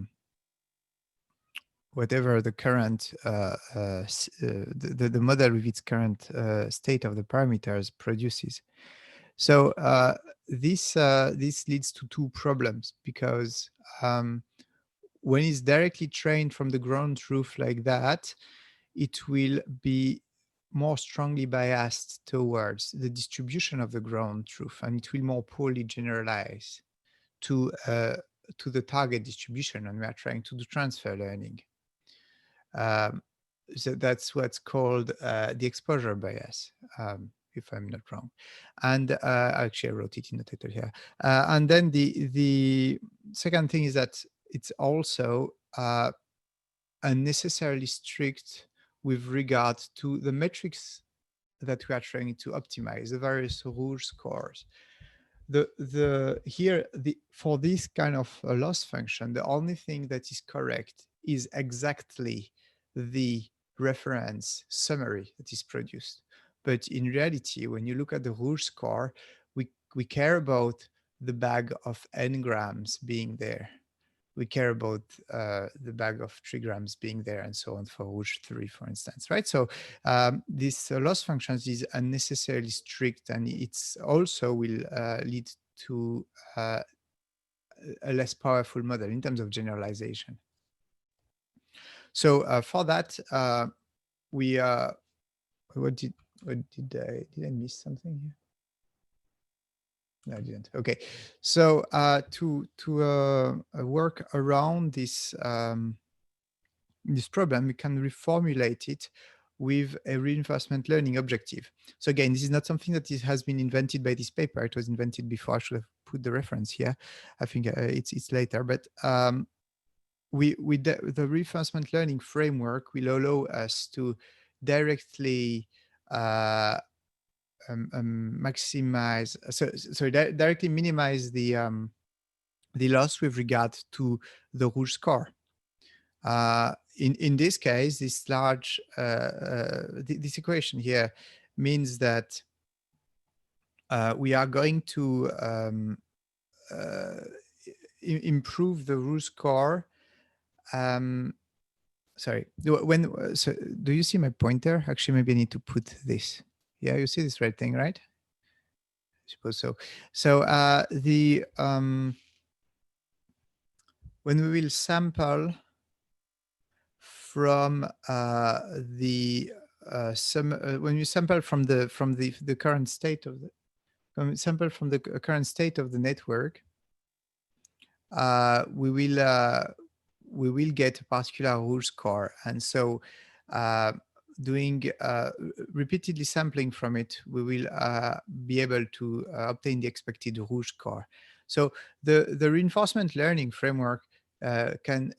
Speaker 3: whatever the current the model with its current state of the parameters produces. So this leads to two problems, because when it's directly trained from the ground truth like that, it will be more strongly biased towards the distribution of the ground truth, and it will more poorly generalize to the target distribution, and we are trying to do transfer learning. So that's what's called the exposure bias, if I'm not wrong. And actually, I wrote it in the title here. And then the second thing is that it's also unnecessarily strict with regard to the metrics that we are trying to optimize, the various Rouge scores. For this kind of loss function, the only thing that is correct is exactly the reference summary that is produced. But in reality, when you look at the Rouge score, we care about the bag of n grams being there. We care about the bag of 3 grams being there, and so on for Rouge 3, for instance, right? So this loss functions is unnecessarily strict, and it's also will lead to a less powerful model in terms of generalization. So for that, we did I miss something here? No, I didn't. Okay, so to work around this this problem, we can reformulate it with a reinforcement learning objective. So again, this is not something that has been invented by this paper. It was invented before. I should have put the reference here. I think it's later, but the reinforcement learning framework will allow us to directly maximize, directly minimize the loss with regard to the Rouge score. In this case, this large this equation here means that we are going to improve the Rouge score. Sorry, so do you see my pointer? Actually, maybe I need to put this. Yeah, you see this red thing, right? I suppose so. So when we will sample from when you sample from the current state of the current state of the network, we will get a particular Rouge score, and so doing repeatedly sampling from it, we will be able to obtain the expected Rouge score. So the reinforcement learning framework can,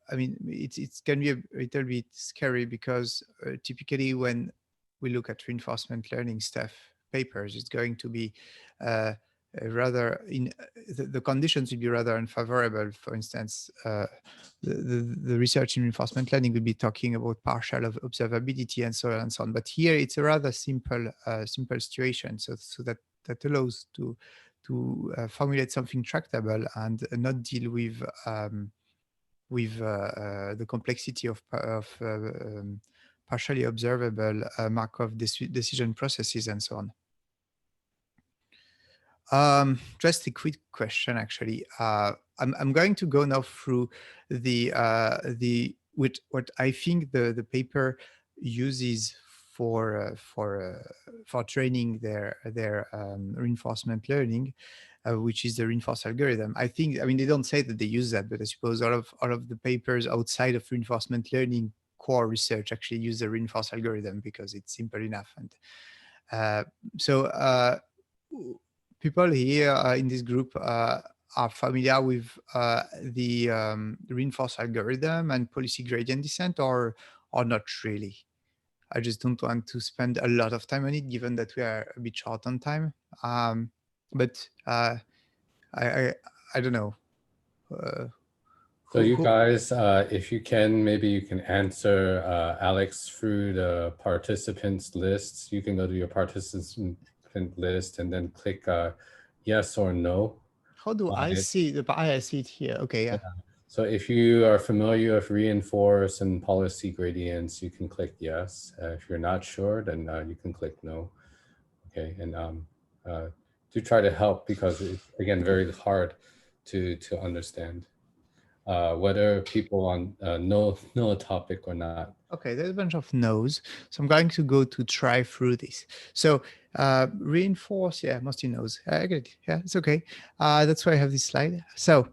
Speaker 3: I mean, it can be a little bit scary, because typically when we look at reinforcement learning stuff papers, it's going to be rather the conditions will be rather unfavorable. For instance, the research in reinforcement learning will be talking about partial of observability and so on and so on. But here it's a rather simple situation, so that allows to formulate something tractable and not deal with the complexity of partially observable Markov decision processes and so on. Just a quick question, actually. I'm going to go now through what I think the paper uses for training their reinforcement learning, which is the reinforced algorithm. I mean, they don't say that they use that, but I suppose all of the papers outside of reinforcement learning core research actually use the reinforced algorithm because it's simple enough. And so people here in this group are familiar with the reinforced algorithm and policy gradient descent, or not really? I just don't want to spend a lot of time on it, given that we are a bit short on time. But I don't know.
Speaker 1: So you guys, if you can, maybe you can answer Alex through the participants lists. You can go to your participant list and then click yes or no.
Speaker 3: How do I see the? I see it here. Okay, yeah.
Speaker 1: So if you are familiar with reinforce and policy gradients, you can click yes. If you're not sure, then you can click no. Okay, and do try to help, because it's, again, very hard to understand whether people on know a topic or not.
Speaker 3: Okay, there's a bunch of no's. So I'm going to go to try through this. So reinforce, yeah, mostly no's. I get it. Yeah, it's okay. That's why I have this slide. So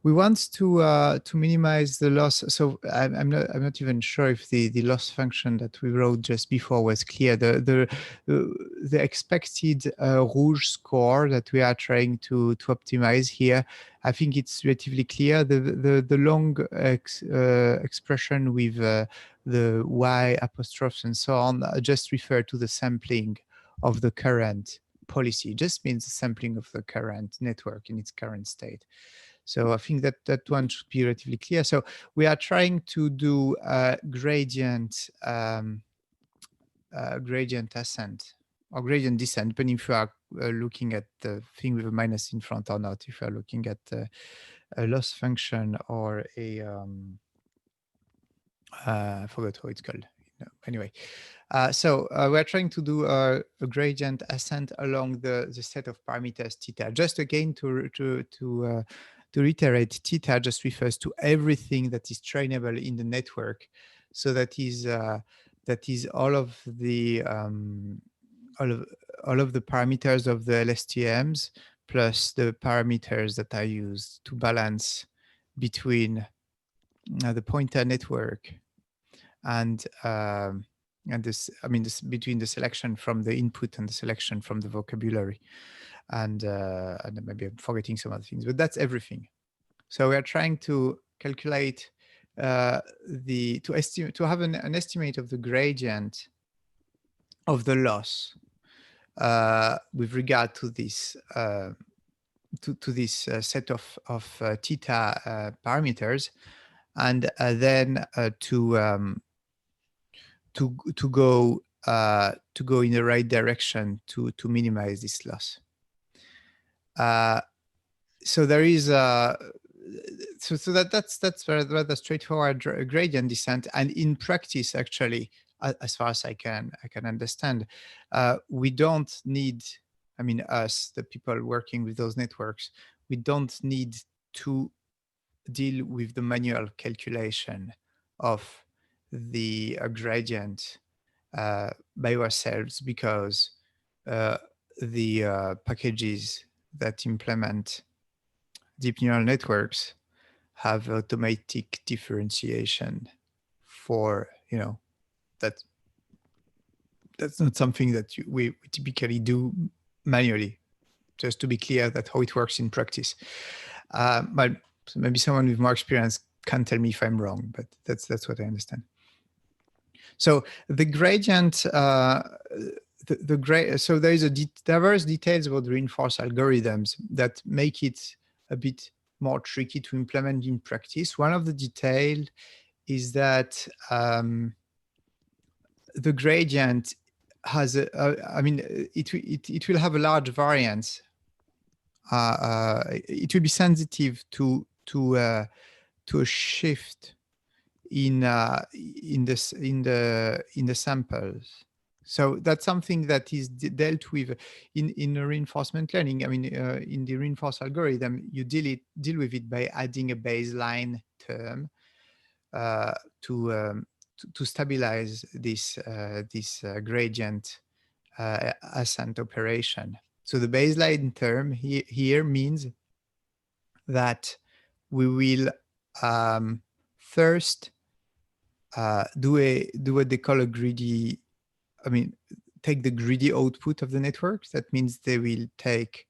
Speaker 3: we want to minimize the loss. So I'm not even sure if the loss function that we wrote just before was clear. The expected rouge score that we are trying to optimize here, I think it's relatively clear. The long expression with the y apostrophes and so on just refer to the sampling of the current policy. It just means the sampling of the current network in its current state. So I think that one should be relatively clear. So we are trying to do gradient ascent or gradient descent, depending if you are looking at the thing with a minus in front or not. If you are looking at a loss function or a I forgot how it's called. No, anyway, so we're trying to do a gradient ascent along the set of parameters theta. Just again to reiterate, theta just refers to everything that is trainable in the network. So that is all of the parameters of the LSTMs plus the parameters that are used to balance between the pointer network and this, I mean, this between the selection from the input and the selection from the vocabulary, and maybe I'm forgetting some other things, but that's everything. So we are trying to calculate to have an estimate of the gradient of the loss with regard to this set of theta parameters, and then to go in the right direction to minimize this loss. So there is so that's rather straightforward gradient descent, and in practice, actually, as far as I can understand, we don't need, I mean, us, the people working with those networks, we don't need to deal with the manual calculation of the gradient by ourselves, because the packages that implement deep neural networks have automatic differentiation for, that's not something that we typically do manually. Just to be clear, that's how it works in practice. But maybe someone with more experience can tell me if I'm wrong, but that's what I understand. So the gradient, so there is diverse details about reinforced algorithms that make it a bit more tricky to implement in practice. One of the details is that the gradient has it will have a large variance. It will be sensitive to a shift in the samples. So that's something that is dealt with in reinforcement learning. I mean, in the reinforced algorithm, you deal with it by adding a baseline term to stabilize this gradient ascent operation. So the baseline term here means that we will first do what they call a greedy, I mean, take the greedy output of the network. That means they will take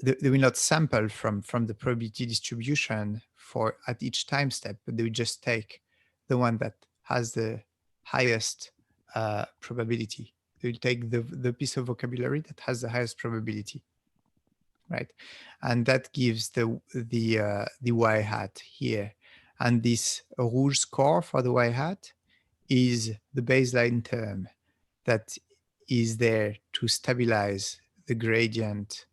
Speaker 3: they will not sample from the probability distribution for at each time step, but they will just take the one that has the highest probability. They will take the piece of vocabulary that has the highest probability, right? And that gives the y hat here. And this rouge score for the y hat is the baseline term that is there to stabilize the gradient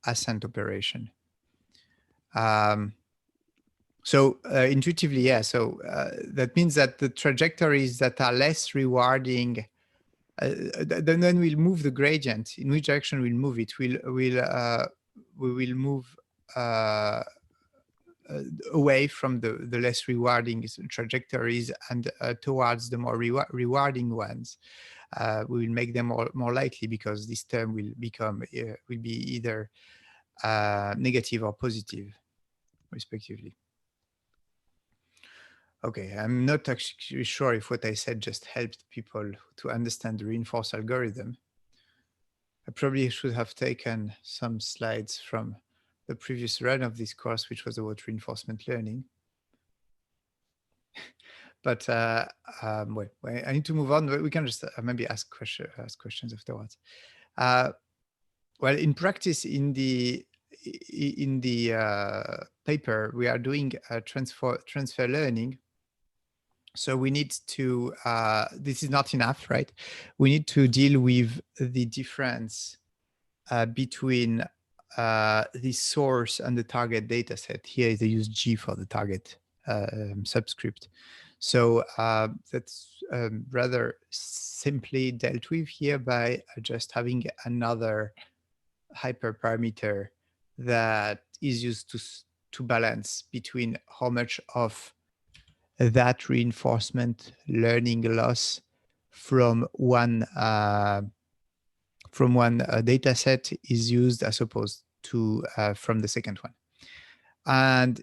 Speaker 3: ascent operation. So intuitively, yeah, so that means that the trajectories that are less rewarding, then we'll move the gradient. In which direction we'll move it? We will move away from the less rewarding trajectories and towards the more rewarding ones. We will make them more likely because this term will become will be either negative or positive, respectively. Okay, I'm not actually sure if what I said just helped people to understand the reinforced algorithm. I probably should have taken some slides from the previous run of this course, which was about reinforcement learning. But wait, I need to move on. We can just maybe ask questions afterwards. Well, in practice, in the paper, we are doing transfer learning. So we need to, this is not enough, right? We need to deal with the difference between the source and the target data set. Here they use G for the target subscript. So that's rather simply dealt with here by just having another hyperparameter that is used to balance between how much of that reinforcement learning loss from one data set is used as opposed to from the second one. And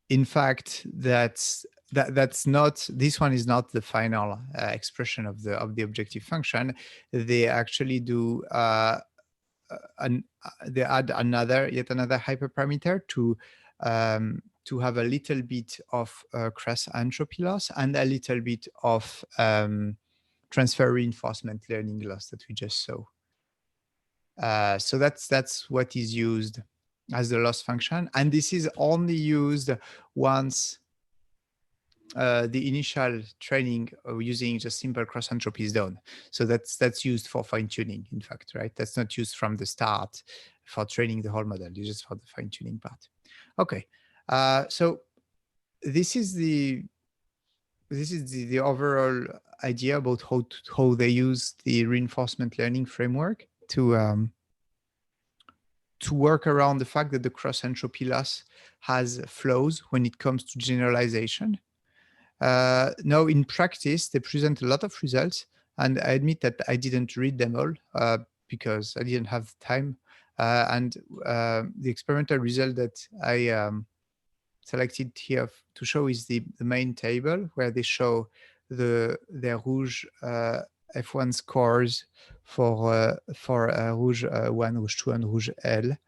Speaker 3: in fact, that's not, this one is not the final expression of the objective function. They actually do they add yet another hyperparameter to have a little bit of cross entropy loss and a little bit of transfer reinforcement learning loss that we just saw. So that's what is used as the loss function, and this is only used once the initial training using just simple cross entropy is done. So that's used for fine tuning, in fact, right? That's not used from the start for training the whole model. It's just for the fine tuning part. Okay, so this is the overall idea about how they use the reinforcement learning framework to work around the fact that the cross entropy loss has flaws when it comes to generalization. Now, in practice, they present a lot of results, and I admit that I didn't read them all because I didn't have time. And the experimental result that I selected here to show is the main table where they show their Rouge F1 scores for Rouge 1, Rouge 2, and Rouge Iehl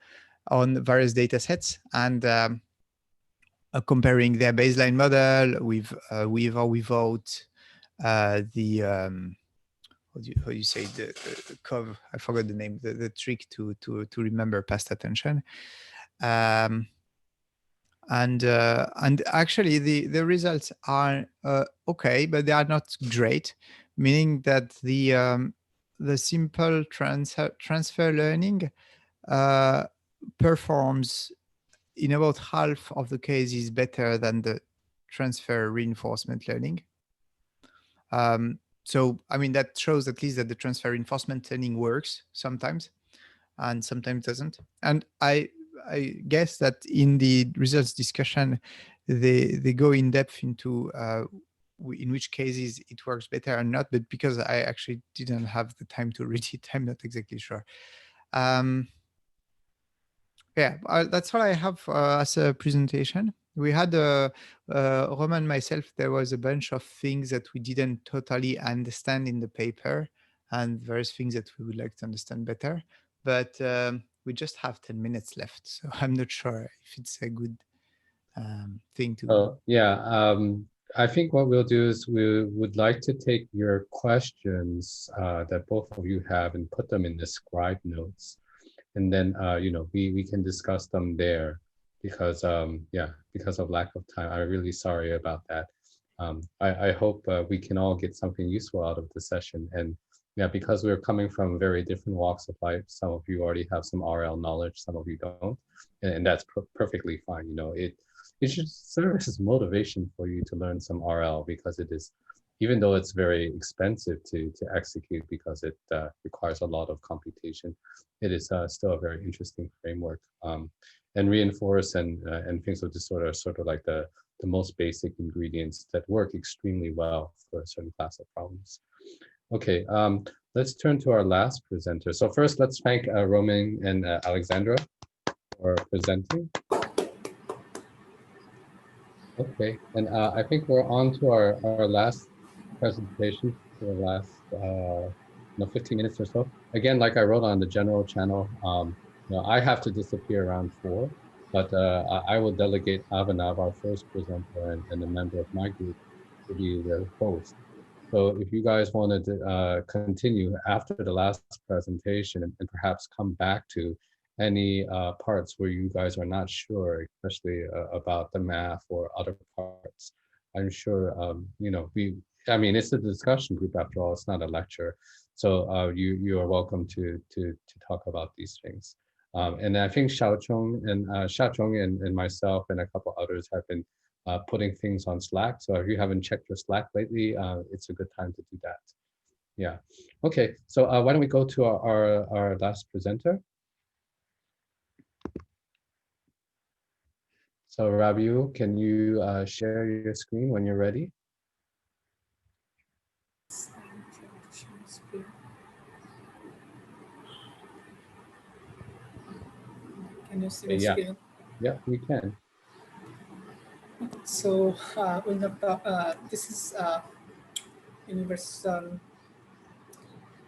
Speaker 3: on various data sets, and comparing their baseline model with or without the how do you say the COV? I forgot the name. The trick to remember past attention. And actually the results are okay, but they are not great. Meaning that the simple transfer learning performs in about half of the cases better than the transfer reinforcement learning. So, I mean, that shows at least that the transfer reinforcement learning works sometimes and sometimes doesn't. And I guess that in the results discussion, they go in depth into in which cases it works better or not, but because I actually didn't have the time to read it, I'm not exactly sure. Yeah, that's all I have as a presentation. We had Romain and myself, there was a bunch of things that we didn't totally understand in the paper and various things that we would like to understand better. But we just have 10 minutes left, so I'm not sure if it's a good thing to.
Speaker 1: Oh yeah, I think what we'll do is we would like to take your questions that both of you have and put them in the Scribe notes, and then we can discuss them there, because yeah, because of lack of time, I'm really sorry about that. I hope we can all get something useful out of the session. And yeah, because we're coming from very different walks of life, some of you already have some RL knowledge, some of you don't, and that's perfectly fine. It should serve as motivation for you to learn some RL, because it is, even though it's very expensive to execute because it requires a lot of computation, it is still a very interesting framework. And reinforce and things of this sort are sort of like the most basic ingredients that work extremely well for a certain class of problems. Okay, let's turn to our last presenter. So first, let's thank Romain and Alexandre for presenting. Okay, and I think we're on to our last presentation for the last 15 minutes or so. Again, like I wrote on the general channel, I have to disappear around 4, but I will delegate Abhinav, our first presenter and a member of my group, to be the host. So if you guys wanted to continue after the last presentation and perhaps come back to any parts where you guys are not sure, especially about the math or other parts, I'm sure, I mean, it's a discussion group after all, it's not a lecture. So you are welcome to talk about these things. And I think Xiaochong and myself and a couple others have been putting things on Slack. So if you haven't checked your Slack lately, it's a good time to do that. Yeah. Okay. So why don't we go to our last presenter? So Rabiul, can you share your screen when you're ready?
Speaker 11: Can you see the screen?
Speaker 1: Yeah, we can.
Speaker 11: So this is universal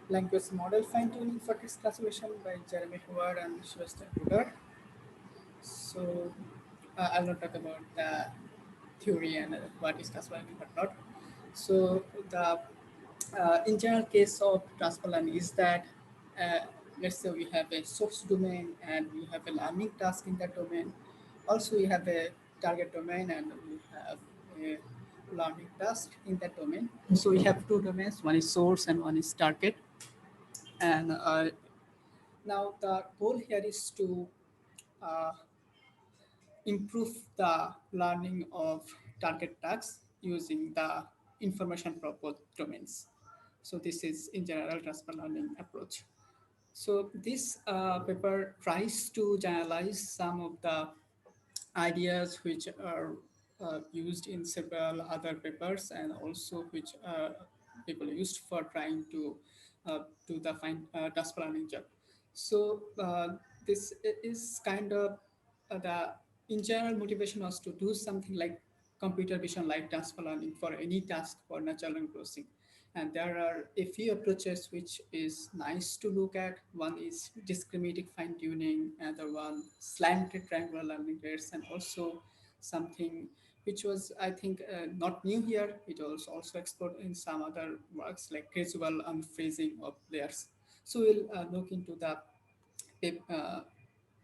Speaker 11: language model fine-tuning for text classification by Jeremy Howard and Sylvester Ruger. So I'll not talk about the theory and what is classification but not. So the in general case of transfer learning is that let's say we have a source domain and we have a learning task in that domain. Also we have a target domain and we have a learning task in that domain. So we have 2 domains, one is source and one is target. And now the goal here is to improve the learning of target tasks using the information proposed domains. So this is in general transfer learning approach. So this paper tries to generalize some of the ideas which are used in several other papers and also which people used for trying to do the task planning job. So this is kind of the in general motivation was to do something like computer vision like task learning for any task for natural language processing. And there are a few approaches which is nice to look at. One is discriminating fine-tuning, another one slanted triangular learning rates, and also something which was, I think, not new here. It was also explored in some other works like gradual unphrasing of layers. So we'll look into the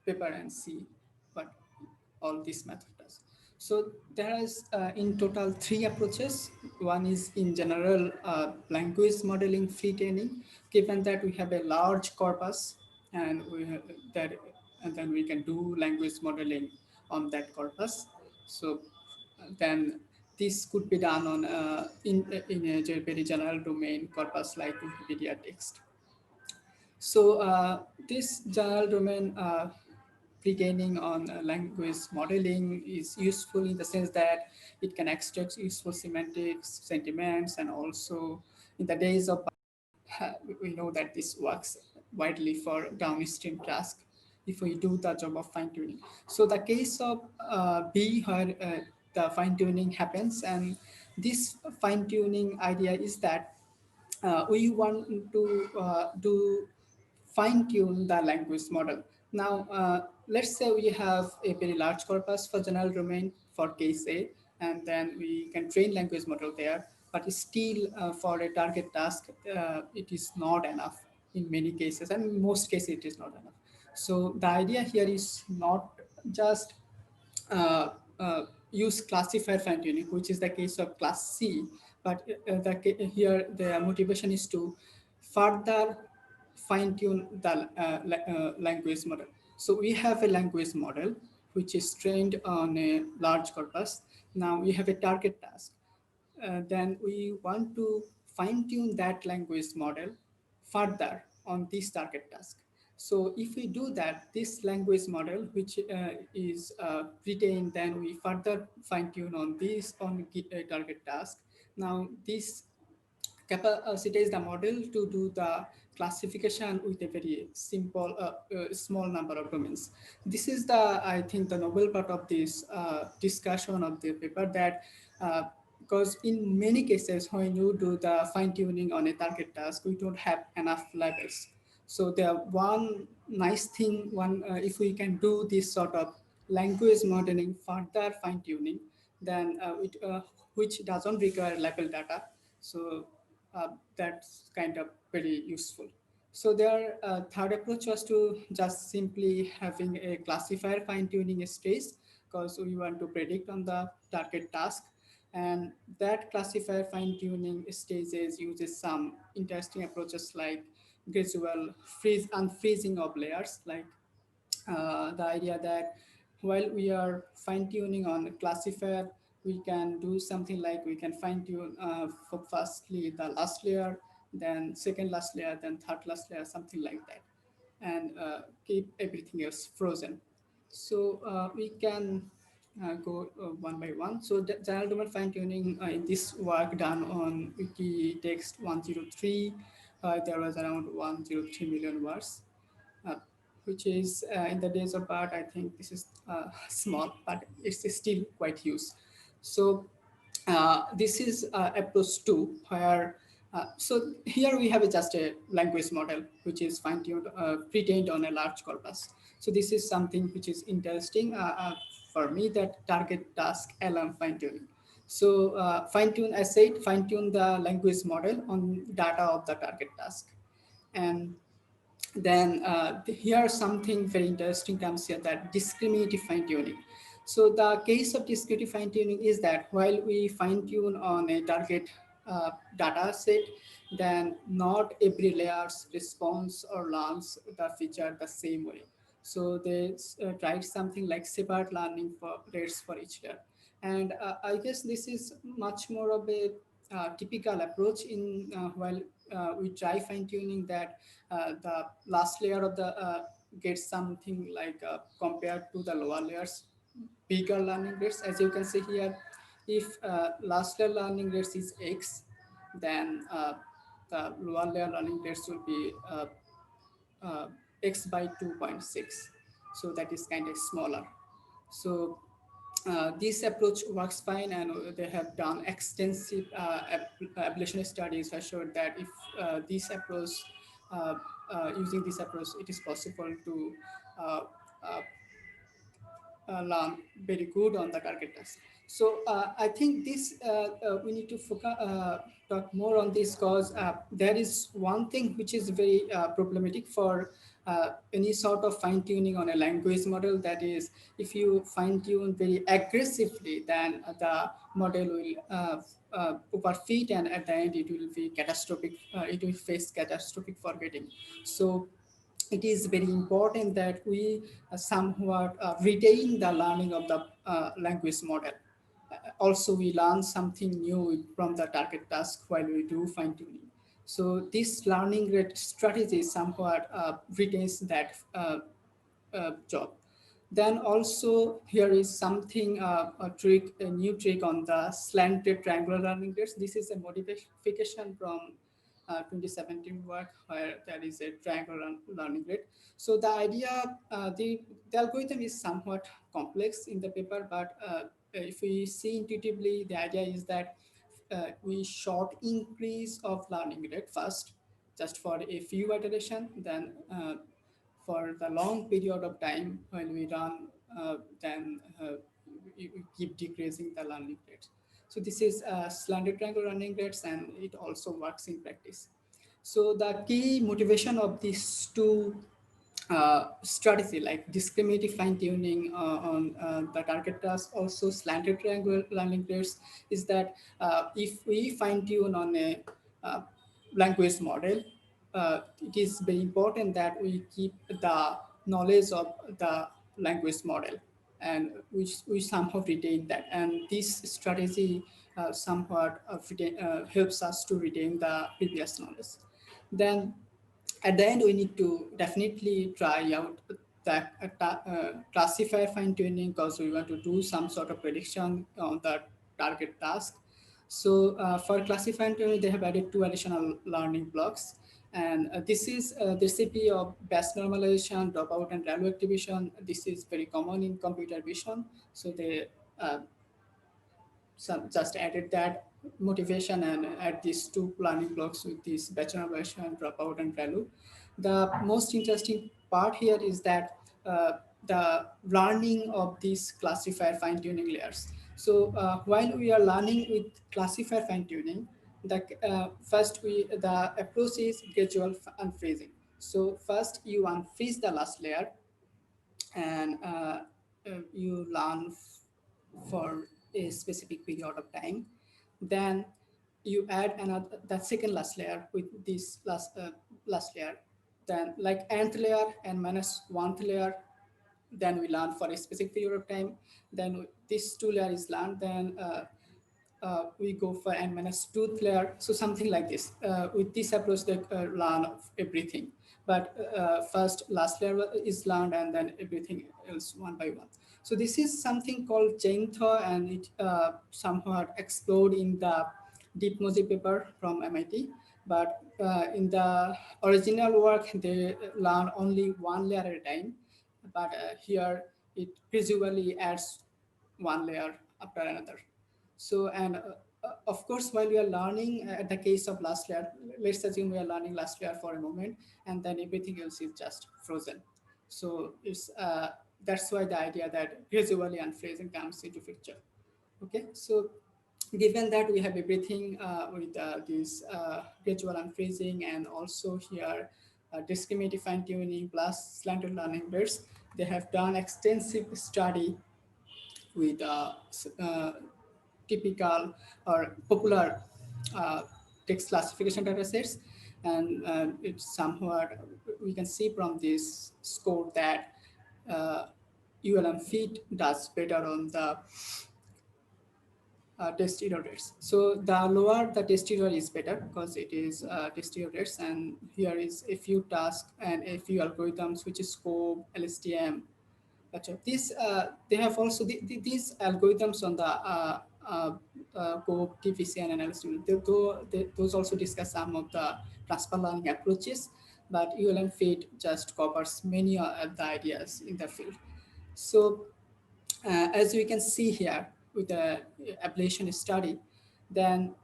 Speaker 11: paper and see what all this method does. So there is in total 3 approaches. One is in general language modeling free training, given that we have a large corpus and we have that, and then we can do language modeling on that corpus. So then this could be done on in a very general domain corpus like Wikipedia text. So this general domain pre-training on language modeling is useful in the sense that it can extract useful semantics, sentiments, and also in the days of we know that this works widely for downstream tasks if we do the job of fine-tuning. So the case of B where the fine-tuning happens, and this fine-tuning idea is that we want to do fine-tune the language model. Now, let's say we have a very large corpus for general domain for case A, and then we can train language model there, but still for a target task, it is not enough in many cases, and in most cases it is not enough. So the idea here is not just uh, use classifier fine tuning, which is the case of class C, but here the motivation is to further fine tune the language model. So we have a language model which is trained on a large corpus. Now we have a target task. Then we want to fine tune that language model further on this target task. So if we do that, this language model, which is retained, then we further fine tune on this on target task. Now this capacitates the model to do the classification with a very simple, small number of domains. This is the, I think, the novel part of this discussion of the paper, that because in many cases when you do the fine tuning on a target task, we don't have enough levels. So the one nice thing, if we can do this sort of language modeling further fine tuning, then which doesn't require level data. So that's kind of very useful. So their third approach was to just simply having a classifier fine-tuning stage, because we want to predict on the target task. And that classifier fine-tuning stages uses some interesting approaches like gradual unfreezing of layers, like the idea that while we are fine tuning on the classifier, we can do something like we can fine tune for firstly the last layer, then second last layer, then third last layer, something like that, and keep everything else frozen. So we can go one by one. So the general domain fine tuning in this work done on wiki text 103, there was around 103 million words, uh, which is in the days of BART, I think this is small, but it's still quite huge. So this is approach 2, where so here we have just a language model which is fine-tuned, pre-trained on a large corpus. So this is something which is interesting for me, that target task LM fine-tuning. So fine-tune, as said, fine-tune the language model on data of the target task. And then here something very interesting comes here, that discriminative fine tuning. So the case of discriminative fine tuning is that while we fine tune on a target data set, then not every layer's response or learns the feature the same way. So they tried something like separate learning for rates for each layer. And I guess this is much more of a typical approach in while we try fine tuning, that the last layer of the gets something like compared to the lower layers, bigger learning rates. As you can see here, if last layer learning rates is X, then the lower layer learning rates will be uh, X by 2.6. So that is kind of smaller. So this approach works fine, and they have done extensive ablation studies that showed that if this approach, using this approach, it is possible to uh, uh, learn very good on the target task. So I think this we need to focus, talk more on this, because there is one thing which is very problematic for any sort of fine tuning on a language model. That is, if you fine tune very aggressively, then the model will overfit, and at the end it will be catastrophic. It will face catastrophic forgetting. So it is very important that we somewhat retain the learning of the language model. Also, we learn something new from the target task while we do fine tuning. So this learning rate strategy somewhat retains that job. Then also here is something, a new trick on the slanted triangular learning rates. This is a modification from 2017 work, where there is a triangular learning rate. So the idea, the algorithm is somewhat complex in the paper, but if we see intuitively, the idea is that we short increase of learning rate first, just for a few iteration, then for the long period of time when we run, then we keep decreasing the learning rates. So this is slanted triangle learning rates, and it also works in practice. So the key motivation of these two strategy, like discriminative fine-tuning on the target task, also slanted triangle learning rates, is that if we fine-tune on a language model, it is very important that we keep the knowledge of the language model, and we somehow retain that. And this strategy somewhat helps us to retain the previous knowledge. Then at the end, we need to definitely try out that classifier fine tuning, because we want to do some sort of prediction on the target task. So for classifier tuning, they have added 2 additional learning blocks. And this is the recipe of batch normalization, dropout, and value activation. This is very common in computer vision. So they just added that motivation and add these 2 learning blocks with this batch normalization, dropout, and value. The most interesting part here is that the learning of these classifier fine-tuning layers. So while we are learning with classifier fine-tuning, the approach is gradual unfreezing. So first you unfreeze the last layer, and you learn for a specific period of time. Then you add another, that second last layer with this last layer. Then like nth layer and minus 1th layer, then we learn for a specific period of time. Then this 2 layer is learned. Then we go for n minus 2th layer. So something like this. With this approach, they learn everything. But first, last layer is learned, and then everything else one by one. So this is something called chain thought, and it somewhat explored in the DeepMoji paper from MIT. But in the original work, they learn only 1 layer at a time. But here, it visually adds 1 layer after another. So, and of course, while we are learning at the case of last layer, let's assume we are learning last layer for a moment, and then everything else is just frozen. So it's that's why the idea that gradually unfreezing comes into picture. Okay, so given that we have everything with this gradual unfreezing, and also here discriminative fine tuning plus slanted learning rates, they have done extensive study with typical or popular text classification datasets, and it's somewhat, we can see from this score that ULM fit does better on the test error rates. So the lower the test error is better, because it is test error rates, and here is a few tasks and a few algorithms, which is scope, LSTM. This they have also these algorithms on the COPE, TPCN, and LSTM. Those also discuss some of the transfer learning approaches, but ULM fit just covers many of the ideas in the field. So as we can see here with the ablation study, then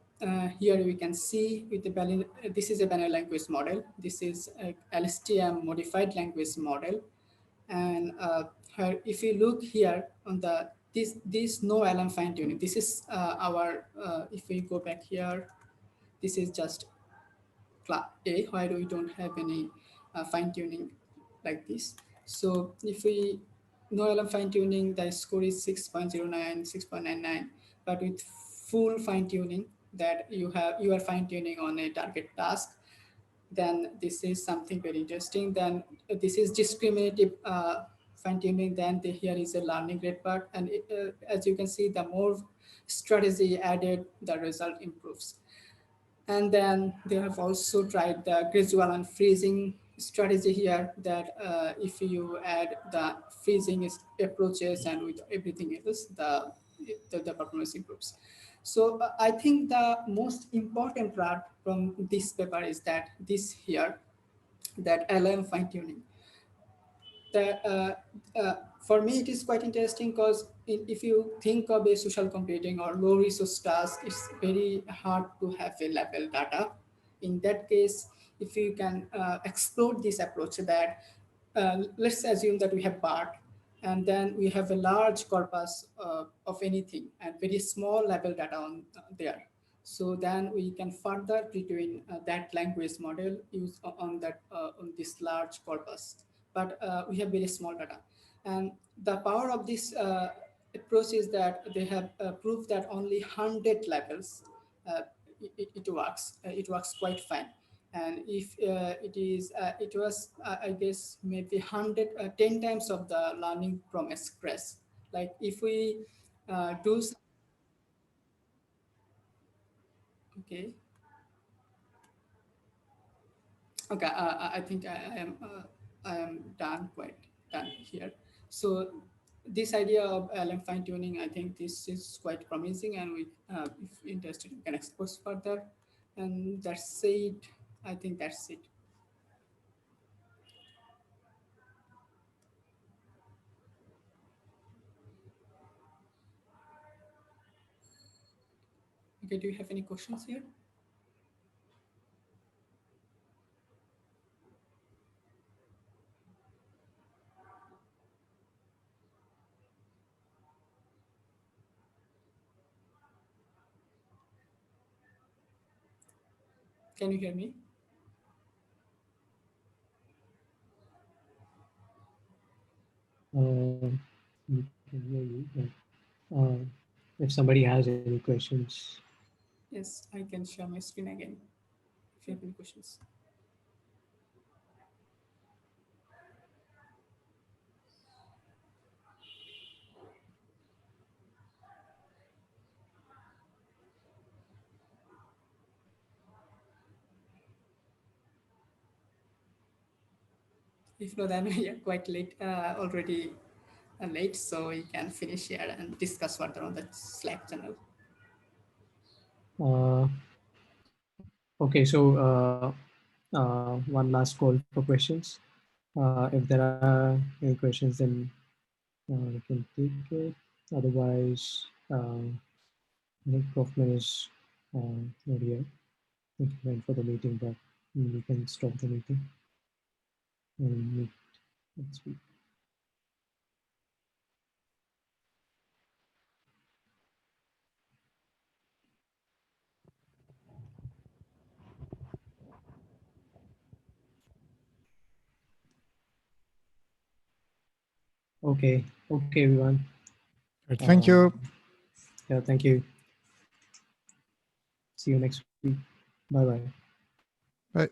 Speaker 11: here we can see with the this is a binary language model. This is a LSTM modified language model. And if you look here on the this no LM fine tuning, this is our if we go back here, this is just class A, why we don't have any fine tuning like this. So if we no LM fine tuning, the score is 6.09, 6.99, but with full fine tuning that you are fine tuning on a target task, then this is something very interesting. Then this is discriminative fine tuning. Then here is a learning rate part, and as you can see, the more strategy added, the result improves. And then they have also tried the gradual unfreezing strategy here, that if you add the freezing approaches and with everything else, the performance improves. So I think the most important part from this paper is that this here, that LM fine tuning. For me, it is quite interesting, because if you think of a social computing or low resource task, it's very hard to have a level data. In that case, if you can explore this approach, that let's assume that we have part, and then we have a large corpus of anything and very small level data on there. So then we can further pre-train that language model use on that on this large corpus. But we have very small data, and the power of this approach is that they have proved that only 100 levels it works. It works quite fine. And if it was I guess maybe 10 times of the learning from scratch. Like if we do okay. Okay, I think I am quite done here. So this idea of LM fine tuning, I think this is quite promising, and we, if interested, we can explore further. And that's it. I think that's it. Okay, do you have any questions here? Can you hear me?
Speaker 2: We can hear you. If somebody has any questions.
Speaker 11: Yes, I can share my screen again if you have any questions. If not, then we are quite late, already late, so we can finish here and discuss further on the Slack channel.
Speaker 2: Okay, so one last call for questions. If there are any questions, then we can take it. Otherwise, I think Kaufman is not here. Thank you for the meeting, but we can stop the meeting and meet next week. Okay, everyone.
Speaker 3: Thank you.
Speaker 2: Yeah, thank you. See you next week. Bye-bye.
Speaker 3: Bye.